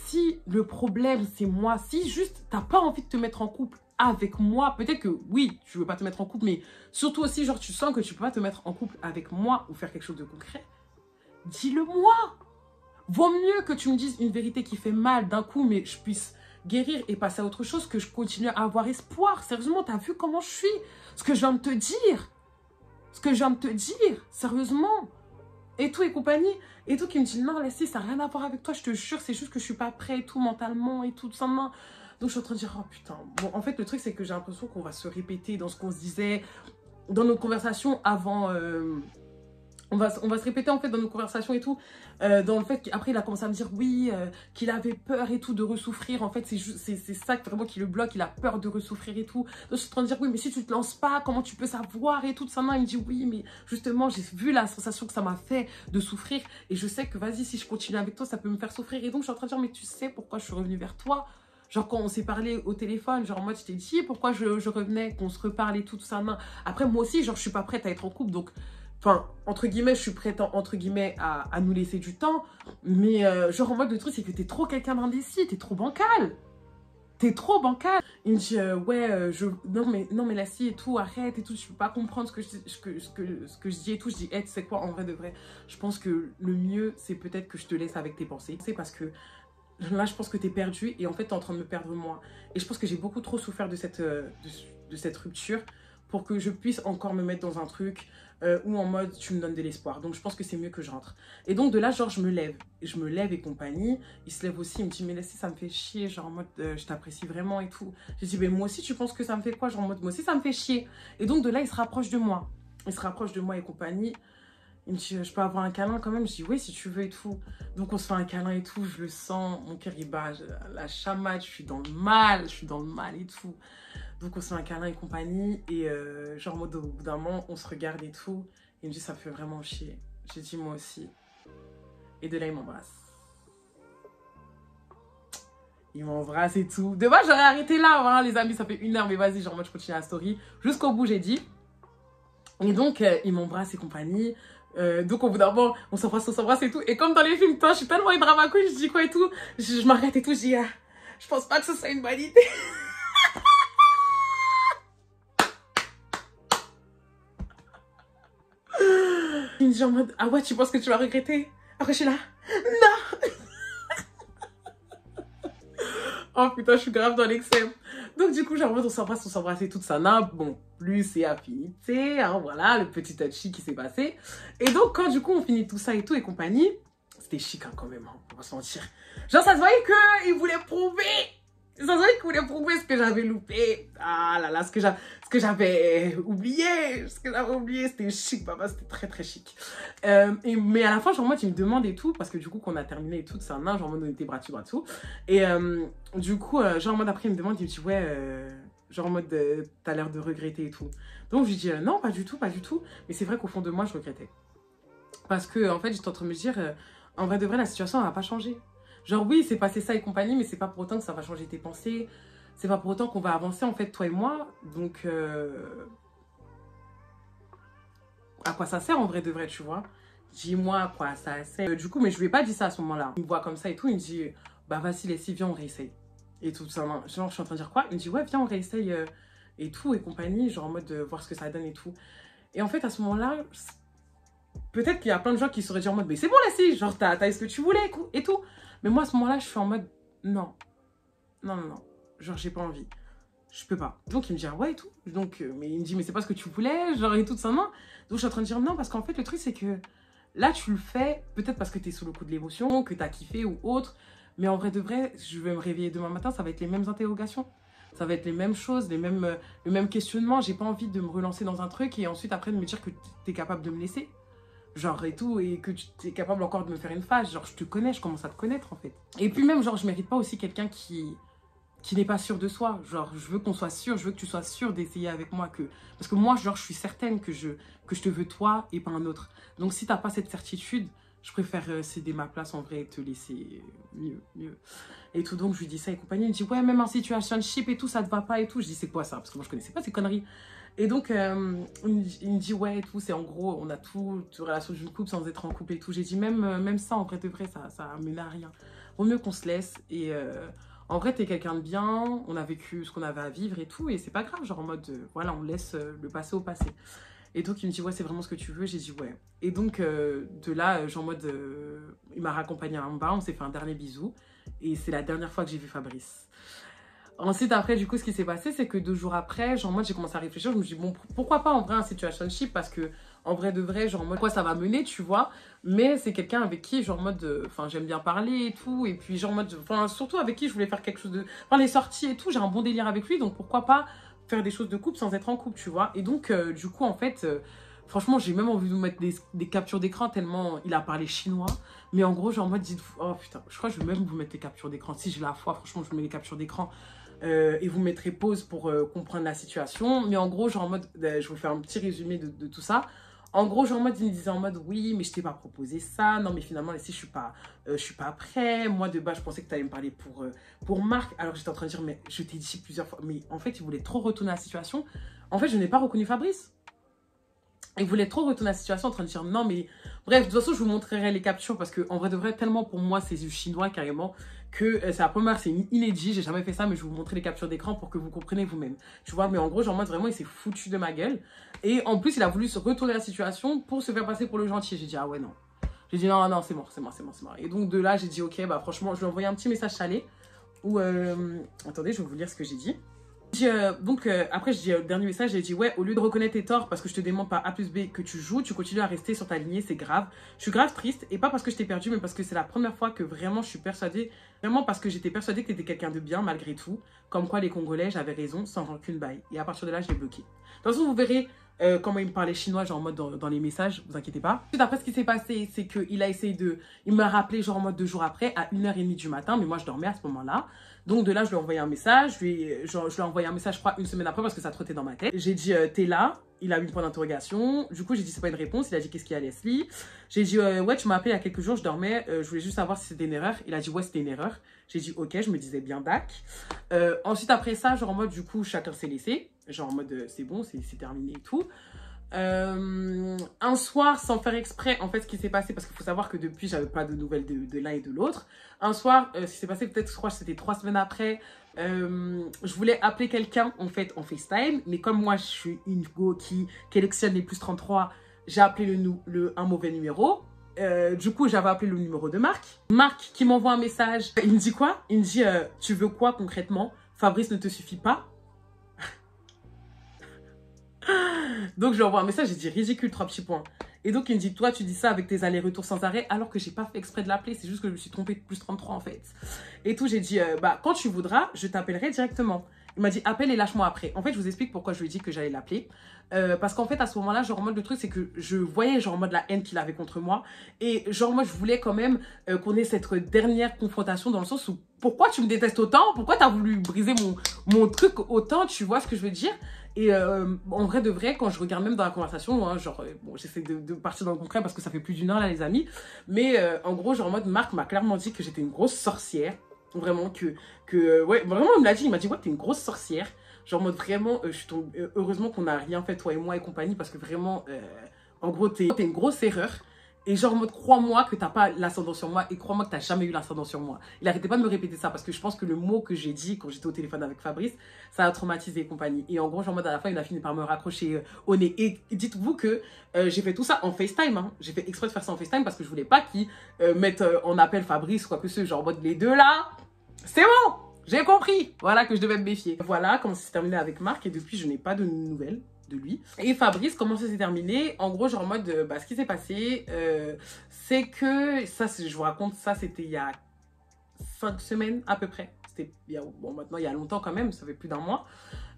si le problème c'est moi, si juste t'as pas envie de te mettre en couple avec moi, peut-être que oui tu veux pas te mettre en couple, mais surtout aussi genre tu sens que tu peux pas te mettre en couple avec moi ou faire quelque chose de concret, dis-le moi. Vaut mieux que tu me dises une vérité qui fait mal d'un coup mais je puisse guérir et passer à autre chose, que je continue à avoir espoir. Sérieusement, t'as vu comment je suis? Ce que je viens de te dire. Sérieusement. Et tout et compagnie. Et tout qui me dit, non, Leslie, ça n'a rien à voir avec toi, je te jure, c'est juste que je suis pas prêt et tout, mentalement et tout ça. Donc je suis en train de dire, oh putain. Bon, en fait, le truc, c'est que j'ai l'impression qu'on va se répéter dans ce qu'on se disait, dans nos conversations avant... On va se répéter en fait dans nos conversations et tout, dans le fait qu'après il a commencé à me dire oui, qu'il avait peur et tout de ressouffrir, en fait c'est ça vraiment qui le bloque, il a peur de ressouffrir et tout. Donc je suis en train de dire oui mais si tu te lances pas, comment tu peux savoir et tout ça. Non, il me dit oui mais justement j'ai vu la sensation que ça m'a fait de souffrir et je sais que vas-y si je continue avec toi ça peut me faire souffrir, et donc je suis en train de dire mais tu sais pourquoi je suis revenue vers toi? Genre quand on s'est parlé au téléphone, genre en mode je t'ai dit pourquoi je revenais, qu'on se reparle et tout ça. Non. Après moi aussi genre je suis pas prête à être en couple, donc enfin, entre guillemets, je suis prête, entre guillemets, à nous laisser du temps. Mais genre, en mode, le truc, c'est que t'es trop quelqu'un d'indécis. T'es trop bancal. Il me dit, ouais, non, mais la scie et tout, arrête et tout. Je peux pas comprendre ce que je dis et tout. Je dis, hey, tu sais quoi, en vrai de vrai, je pense que le mieux, c'est peut-être que je te laisse avec tes pensées. C'est parce que là, je pense que t'es perdu et en fait, t'es en train de me perdre moi. Et je pense que j'ai beaucoup trop souffert de cette rupture pour que je puisse encore me mettre dans un truc où en mode tu me donnes de l'espoir. Donc je pense que c'est mieux que je rentre. Et donc de là, genre je me lève et compagnie. Il se lève aussi, il me dit mais laissez, ça me fait chier, genre en mode je t'apprécie vraiment et tout. J'ai dit mais moi aussi tu penses que ça me fait quoi, genre en mode moi aussi ça me fait chier. Et donc de là il se rapproche de moi. Et compagnie. Il me dit, je peux avoir un câlin quand même? Je dis, oui, si tu veux et tout. Donc, on se fait un câlin et tout. Je le sens, mon cœur, il bat. La chamade, je suis dans le mal et tout. Donc, on se fait un câlin et compagnie. Et genre, en mode, au bout d'un moment, on se regarde et tout. Il me dit, ça me fait vraiment chier. J'ai dit, moi aussi. Et de là, il m'embrasse. Il m'embrasse et tout. De base, j'aurais arrêté là, voilà, les amis. Ça fait 1 heure, mais vas-y, genre, moi, je continue la story. Jusqu'au bout, j'ai dit. Et donc, il m'embrasse et compagnie. Donc au bout d'un moment, on s'embrasse et tout. Et comme dans les films, toi, je suis tellement une drama queen, je dis quoi et tout. Je m'arrête et tout, je dis, je pense pas que ce soit une bonne idée. Il me dit en mode, ah ouais, tu penses que tu vas regretter? Après je suis là, non. Oh putain, je suis grave dans l'excès. Donc du coup, genre, on s'embrasse et tout ça. Non, bon, plus c'est affinité, hein, voilà, le petit touchy qui s'est passé. Et donc, quand du coup, on finit tout ça et tout et compagnie, c'était chic hein, quand même, hein, on va se mentir. Genre, ça se voyait qu'il voulait prouver Ça se voyait qu'il voulait prouver ce que j'avais loupé. Ah là là, ce que j'avais oublié. Ce que j'avais oublié, c'était chic, papa, c'était très très chic. Mais à la fin, genre, moi, tu me demandes et tout, parce que du coup, qu'on a terminé et tout, c'est un an, genre, en mode, on était bras dessus, bras dessous. Et du coup, genre, en mode, après, il me demande, il me dit, ouais, genre, en mode, t'as l'air de regretter et tout. Donc, je lui dis, non, pas du tout, pas du tout. Mais c'est vrai qu'au fond de moi, je regrettais. Parce que, en fait, j'étais en train de me dire, en vrai de vrai, la situation, elle va pas changer. Genre, oui, c'est passé ça et compagnie, mais c'est pas pour autant que ça va changer tes pensées. C'est pas pour autant qu'on va avancer, en fait, toi et moi. Donc, à quoi ça sert, en vrai de vrai, tu vois? Dis-moi à quoi ça sert. Du coup, mais je lui ai pas dit ça à ce moment-là. Il me voit comme ça et tout, il me dit, bah, vas-y, laisse, viens, on réessaye. Et tout ça. Genre, je suis en train de dire quoi? Il me dit, ouais, viens, on réessaye et tout, et compagnie, genre en mode de voir ce que ça donne et tout. Et en fait, à ce moment-là, peut-être qu'il y a plein de gens qui seraient dit en mode, mais c'est bon, laisse, genre, t'as eu ce que tu voulais et tout. Mais moi, à ce moment-là, je suis en mode, non, non, non, non. Genre, j'ai pas envie. Je peux pas. Donc, il me dit, ah ouais, et tout. Donc, mais il me dit, mais c'est pas ce que tu voulais, genre, et tout ça, non. Donc, je suis en train de dire non, parce qu'en fait, le truc, c'est que là, tu le fais, peut-être parce que t'es sous le coup de l'émotion, que t'as kiffé ou autre. Mais en vrai de vrai, je vais me réveiller demain matin, ça va être les mêmes interrogations. Ça va être les mêmes choses, le même questionnement. J'ai pas envie de me relancer dans un truc et ensuite, après, de me dire que t'es capable de me laisser. Genre et tout, et que tu es capable encore de me faire une phase. Genre, je te connais, je commence à te connaître, en fait. Et puis même, genre, je mérite pas aussi quelqu'un qui n'est pas sûr de soi. Genre, je veux qu'on soit sûr, je veux que tu sois sûr d'essayer avec moi. Parce que moi, genre, je suis certaine que je te veux toi et pas un autre. Donc, si t'as pas cette certitude, je préfère céder ma place en vrai et te laisser mieux. Et tout, donc, je lui dis ça et compagnie. Il me dit, ouais, même en situationship et tout, ça te va pas et tout. Je dis, c'est quoi ça? Parce que moi, je connaissais pas ces conneries. Et donc, il me dit, ouais, et tout, c'est en gros, on a toute relation d'une couple sans être en couple et tout. J'ai dit, même ça, en vrai de vrai, ça mène à rien. Vaut mieux qu'on se laisse. Et en vrai, t'es quelqu'un de bien, on a vécu ce qu'on avait à vivre et tout. Et c'est pas grave, genre en mode, voilà, on laisse le passé au passé. Et donc, il me dit, ouais, c'est vraiment ce que tu veux. J'ai dit, ouais. Et donc, de là, genre en mode, il m'a raccompagné en bas, on s'est fait un dernier bisou. Et c'est la dernière fois que j'ai vu Fabrice. Ensuite, après, du coup, ce qui s'est passé, c'est que 2 jours après, genre, moi, j'ai commencé à réfléchir. Je me suis dit, bon, pourquoi pas en vrai un situationship? Parce que, en vrai de vrai, genre, en mode, quoi ça va mener, tu vois. Mais c'est quelqu'un avec qui, genre, en mode, enfin, j'aime bien parler et tout. Et puis, genre, en mode, enfin, surtout avec qui je voulais faire quelque chose de. Enfin, les sorties et tout, j'ai un bon délire avec lui. Donc, pourquoi pas faire des choses de couple sans être en couple, tu vois. Et donc, du coup, en fait. Franchement, j'ai même envie de vous mettre des captures d'écran tellement il a parlé chinois. Mais en gros, genre en mode, dites-vous, oh putain, je crois que je vais même vous mettre les captures d'écran. Si j'ai la foi, franchement, je vous mets les captures d'écran. Et vous mettrez pause pour comprendre la situation. Mais en gros, genre en mode, je vous fais un petit résumé de tout ça. En gros, genre en mode, il me disait en mode, oui, mais je t'ai pas proposé ça. Non, mais finalement, ici, je suis pas prêt. Moi, de base, je pensais que tu allais me parler pour Marc. Alors, j'étais en train de dire, mais je t'ai dit plusieurs fois. Mais en fait, il voulait trop retourner la situation. En fait, je n'ai pas reconnu Fabrice. Il voulait trop retourner la situation en train de dire non, mais bref, de toute façon, je vous montrerai les captures parce que en vrai de vrai, tellement pour moi, c'est du chinois carrément que c'est la première, c'est inédit. J'ai jamais fait ça, mais je vais vous montrer les captures d'écran pour que vous compreniez vous-même. Tu vois, mais en gros, genre, moi, vraiment, il s'est foutu de ma gueule. Et en plus, il a voulu se retourner la situation pour se faire passer pour le gentil. J'ai dit, ah ouais, non. J'ai dit, non, non, c'est mort, c'est mort, c'est mort, c'est mort. Et donc, de là, j'ai dit, ok, bah franchement, je lui ai envoyé un petit message salé où, attendez, je vais vous lire ce que j'ai dit. Après, je dis le dernier message, j'ai dit ouais, au lieu de reconnaître tes torts parce que je te demande par A plus B que tu joues, tu continues à rester sur ta lignée, c'est grave. Je suis grave triste et pas parce que je t'ai perdu, mais parce que c'est la première fois que vraiment je suis persuadée, vraiment parce que j'étais persuadée que t'étais quelqu'un de bien malgré tout. Comme quoi les Congolais, j'avais raison, sans rancune bail. Et à partir de là, je l'ai bloqué. De toute façon, vous verrez comment il me parlait chinois, genre en mode dans les messages, vous inquiétez pas. Ensuite, après, ce qui s'est passé, c'est qu'il a essayé de. Il m'a rappelé, genre en mode 2 jours après, à 1h30 du matin, mais moi je dormais à ce moment-là. Donc de là, je lui ai envoyé un message. Je lui ai envoyé un message, je crois, 1 semaine après parce que ça trottait dans ma tête. J'ai dit, t'es là. Il a mis le point d'interrogation. Du coup, j'ai dit, c'est pas une réponse. Il a dit, qu'est-ce qu'il y a, Leslie? J'ai dit, ouais, tu m'as appelé il y a quelques jours, je dormais. Je voulais juste savoir si c'était une erreur. Il a dit, ouais, c'était une erreur. J'ai dit, ok, je me disais bien, dac. Ensuite, après ça, genre en mode, du coup, chacun s'est laissé. Genre en mode, c'est bon, c'est terminé et tout. Un soir, sans faire exprès, en fait, ce qui s'est passé, parce qu'il faut savoir que depuis, j'avais pas de nouvelles de l'un et de l'autre. Un soir, ce qui s'est passé, peut-être, je crois que c'était 3 semaines après, je voulais appeler quelqu'un, en fait, en FaceTime, mais comme moi, je suis une go qui électionne les plus 33, j'ai appelé un mauvais numéro. Du coup, j'avais appelé le numéro de Marc. Marc qui m'envoie un message, il me dit quoi? Il me dit, tu veux quoi concrètement? Fabrice ne te suffit pas? Donc, je lui envoie un message, j'ai dit ridicule, 3 petits points. Et donc, il me dit, toi, tu dis ça avec tes allers-retours sans arrêt, alors que j'ai pas fait exprès de l'appeler. C'est juste que je me suis trompée de plus 33 en fait. Et tout, j'ai dit, bah, quand tu voudras, je t'appellerai directement. Il m'a dit, appelle et lâche-moi après. En fait, je vous explique pourquoi je lui ai dit que j'allais l'appeler. Parce qu'en fait, à ce moment-là, genre en mode, le truc, c'est que je voyais genre en mode la haine qu'il avait contre moi. Et genre, moi, je voulais quand même qu'on ait cette dernière confrontation dans le sens où, pourquoi tu me détestes autant? Pourquoi t'as voulu briser mon truc autant? Tu vois ce que je veux dire? Et en vrai de vrai, quand je regarde même dans la conversation, hein, genre, bon, j'essaie de partir dans le concret parce que ça fait plus d'une heure là, les amis. Mais en gros, genre en mode, Marc m'a clairement dit que j'étais une grosse sorcière. Vraiment, ouais, vraiment, il me l'a dit, il m'a dit, ouais, t'es une grosse sorcière. Genre, en mode, vraiment, je suis tombée, heureusement qu'on n'a rien fait, toi et moi et compagnie, parce que vraiment, en gros, t'es une grosse erreur. Et genre, en mode, crois-moi que t'as pas l'ascendant sur moi et crois-moi que t'as jamais eu l'ascendant sur moi. Il arrêtait pas de me répéter ça parce que je pense que le mot que j'ai dit quand j'étais au téléphone avec Fabrice, ça a traumatisé et compagnie. Et en gros, genre, en mode, à la fin, il a fini par me raccrocher au nez. Et dites-vous que j'ai fait tout ça en FaceTime. Hein. J'ai fait exprès de faire ça en FaceTime parce que je voulais pas qu'il mette en appel Fabrice, quoi que ce, genre, en mode, les deux là, c'est bon! J'ai compris, voilà que je devais me méfier. Voilà comment ça s'est terminé avec Marc et depuis je n'ai pas de nouvelles de lui. Et Fabrice, comment ça s'est terminé? En gros, genre en mode, bah, ce qui s'est passé, c'est que, ça je vous raconte, ça c'était il y a 5 semaines à peu près. C'était, bon maintenant il y a longtemps quand même, ça fait plus d'un mois.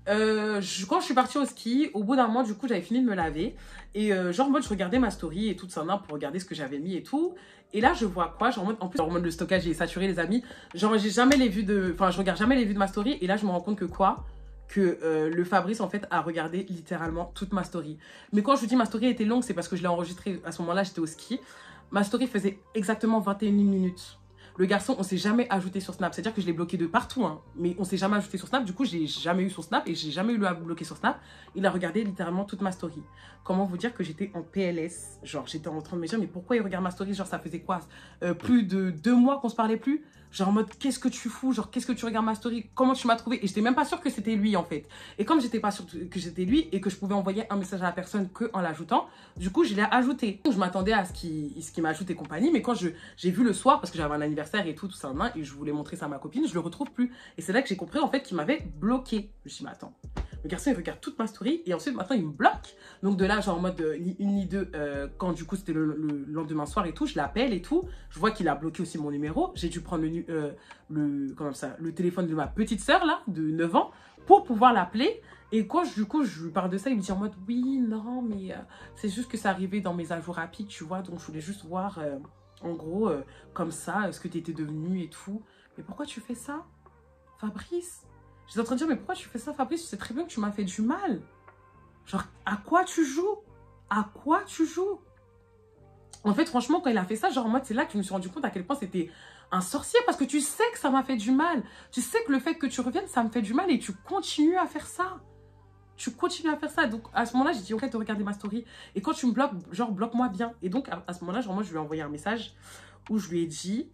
Quand je suis partie au ski, au bout d'un mois, du coup, j'avais fini de me laver. Et genre, en mode, je regardais ma story et tout ça, pour regarder ce que j'avais mis et tout. Et là, je vois quoi? Genre, en plus, genre, en mode, le stockage est saturé, les amis. Genre, j'ai jamais les vues de... Enfin, je regarde jamais les vues de ma story. Et là, je me rends compte que quoi? Que le Fabrice, en fait, a regardé littéralement toute ma story. Mais quand je vous dis ma story était longue, c'est parce que je l'ai enregistrée. À ce moment-là, j'étais au ski. Ma story faisait exactement 21 minutes. Le garçon, on s'est jamais ajouté sur Snap. C'est-à-dire que je l'ai bloqué de partout, hein. Mais on s'est jamais ajouté sur Snap. Du coup, j'ai jamais eu son Snap et j'ai jamais eu le bloquer sur Snap. Il a regardé littéralement toute ma story. Comment vous dire que j'étais en PLS? Genre, j'étais en train de me dire, mais pourquoi il regarde ma story? Genre, ça faisait quoi? Plus de 2 mois qu'on se parlait plus? Genre en mode, qu'est-ce que tu fous? Genre, qu'est-ce que tu regardes ma story? Comment tu m'as trouvé? Et j'étais même pas sûre que c'était lui, en fait. Et comme j'étais pas sûre que c'était lui et que je pouvais envoyer un message à la personne qu'en l'ajoutant, du coup, je l'ai ajouté. Donc, je m'attendais à ce qu'il m'ajoute et compagnie. Mais quand j'ai vu le soir, parce que j'avais un anniversaire et tout ça en main, et je voulais montrer ça à ma copine, je le retrouve plus. Et c'est là que j'ai compris, en fait, qu'il m'avait bloqué. Je me suis dit, mais attends. Le garçon, il regarde toute ma story et ensuite, maintenant, il me bloque. Donc, de là, genre en mode ni une ni deux, quand du coup, c'était le lendemain soir et tout, je l'appelle et tout. Je vois qu'il a bloqué aussi mon numéro. J'ai dû prendre le téléphone de ma petite sœur, là, de 9 ans, pour pouvoir l'appeler. Et quand, du coup, je lui parle de ça, il me dit en mode, oui, non, mais c'est juste que ça arrivait dans mes ajouts rapides, tu vois. Donc, je voulais juste voir, en gros, comme ça, ce que tu étais devenu et tout. Mais pourquoi tu fais ça, Fabrice? J'étais en train de dire, mais pourquoi tu fais ça, Fabrice? Tu sais très bien que tu m'as fait du mal. Genre, à quoi tu joues? À quoi tu joues? En fait, franchement, quand il a fait ça, genre en mode, c'est là que je me suis rendu compte à quel point c'était un sorcier. Parce que tu sais que ça m'a fait du mal. Tu sais que le fait que tu reviennes, ça me fait du mal et tu continues à faire ça. Tu continues à faire ça. Donc, à ce moment-là, j'ai dit, arrête de regarder ma story. Et quand tu me bloques, genre, bloque-moi bien. Et donc, à ce moment-là, genre, moi, je lui ai envoyé un message où je lui ai dit...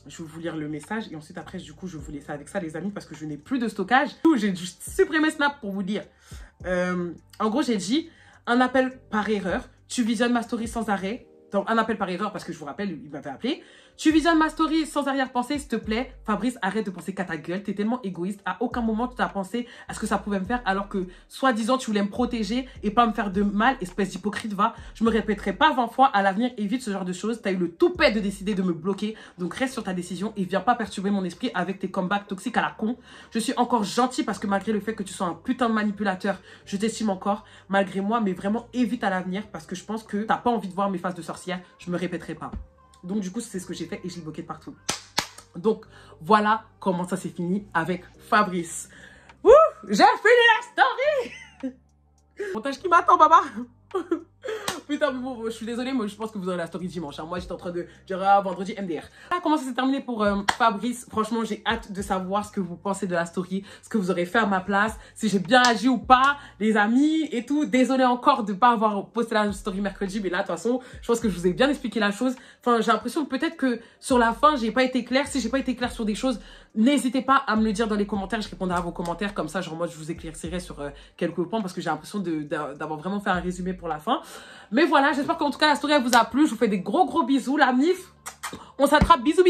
Je vais vous lire le message et ensuite après, du coup, je vais vous laisser avec ça, les amis, parce que je n'ai plus de stockage. J'ai dû supprimer Snap pour vous dire. En gros, j'ai dit un appel par erreur. Tu visionnes ma story sans arrêt. Donc, un appel par erreur parce que je vous rappelle, il m'avait appelé. Tu visionnes ma story sans arrière-pensée, s'il te plaît. Fabrice, arrête de penser qu'à ta gueule. T'es tellement égoïste. À aucun moment, tu t'as pensé à ce que ça pouvait me faire alors que, soi-disant, tu voulais me protéger et pas me faire de mal. Espèce d'hypocrite, va. Je me répéterai pas 20 fois. À l'avenir, évite ce genre de choses. T'as eu le toupet de décider de me bloquer. Donc, reste sur ta décision et viens pas perturber mon esprit avec tes comebacks toxiques à la con. Je suis encore gentil parce que malgré le fait que tu sois un putain de manipulateur, je t'estime encore, malgré moi, mais vraiment évite à l'avenir parce que je pense que t'as pas envie de voir mes faces de sorcière. Je me répéterai pas. Donc, du coup, c'est ce que j'ai fait et je l'ai bloqué de partout. Donc, voilà comment ça s'est fini avec Fabrice. Ouh, j'ai fini la story. Montage qui m'attend, papa. Putain, mais bon, je suis désolée, mais je pense que vous aurez la story dimanche. Hein. Moi, j'étais en train de dire vendredi MDR. Là, comment ça s'est terminé pour Fabrice? Franchement, j'ai hâte de savoir ce que vous pensez de la story, ce que vous aurez fait à ma place, si j'ai bien agi ou pas, les amis et tout. Désolée encore de ne pas avoir posté la story mercredi, mais là, de toute façon, je pense que je vous ai bien expliqué la chose. Enfin, j'ai l'impression peut-être que sur la fin, j'ai pas été claire. Si j'ai pas été claire sur des choses, n'hésitez pas à me le dire dans les commentaires. Je répondrai à vos commentaires. Comme ça, genre, moi, je vous éclaircirai sur quelques points parce que j'ai l'impression d'avoir vraiment fait un résumé pour la fin. Mais voilà, j'espère qu'en tout cas, la story elle vous a plu. Je vous fais des gros bisous, la mif. On s'attrape, bisous.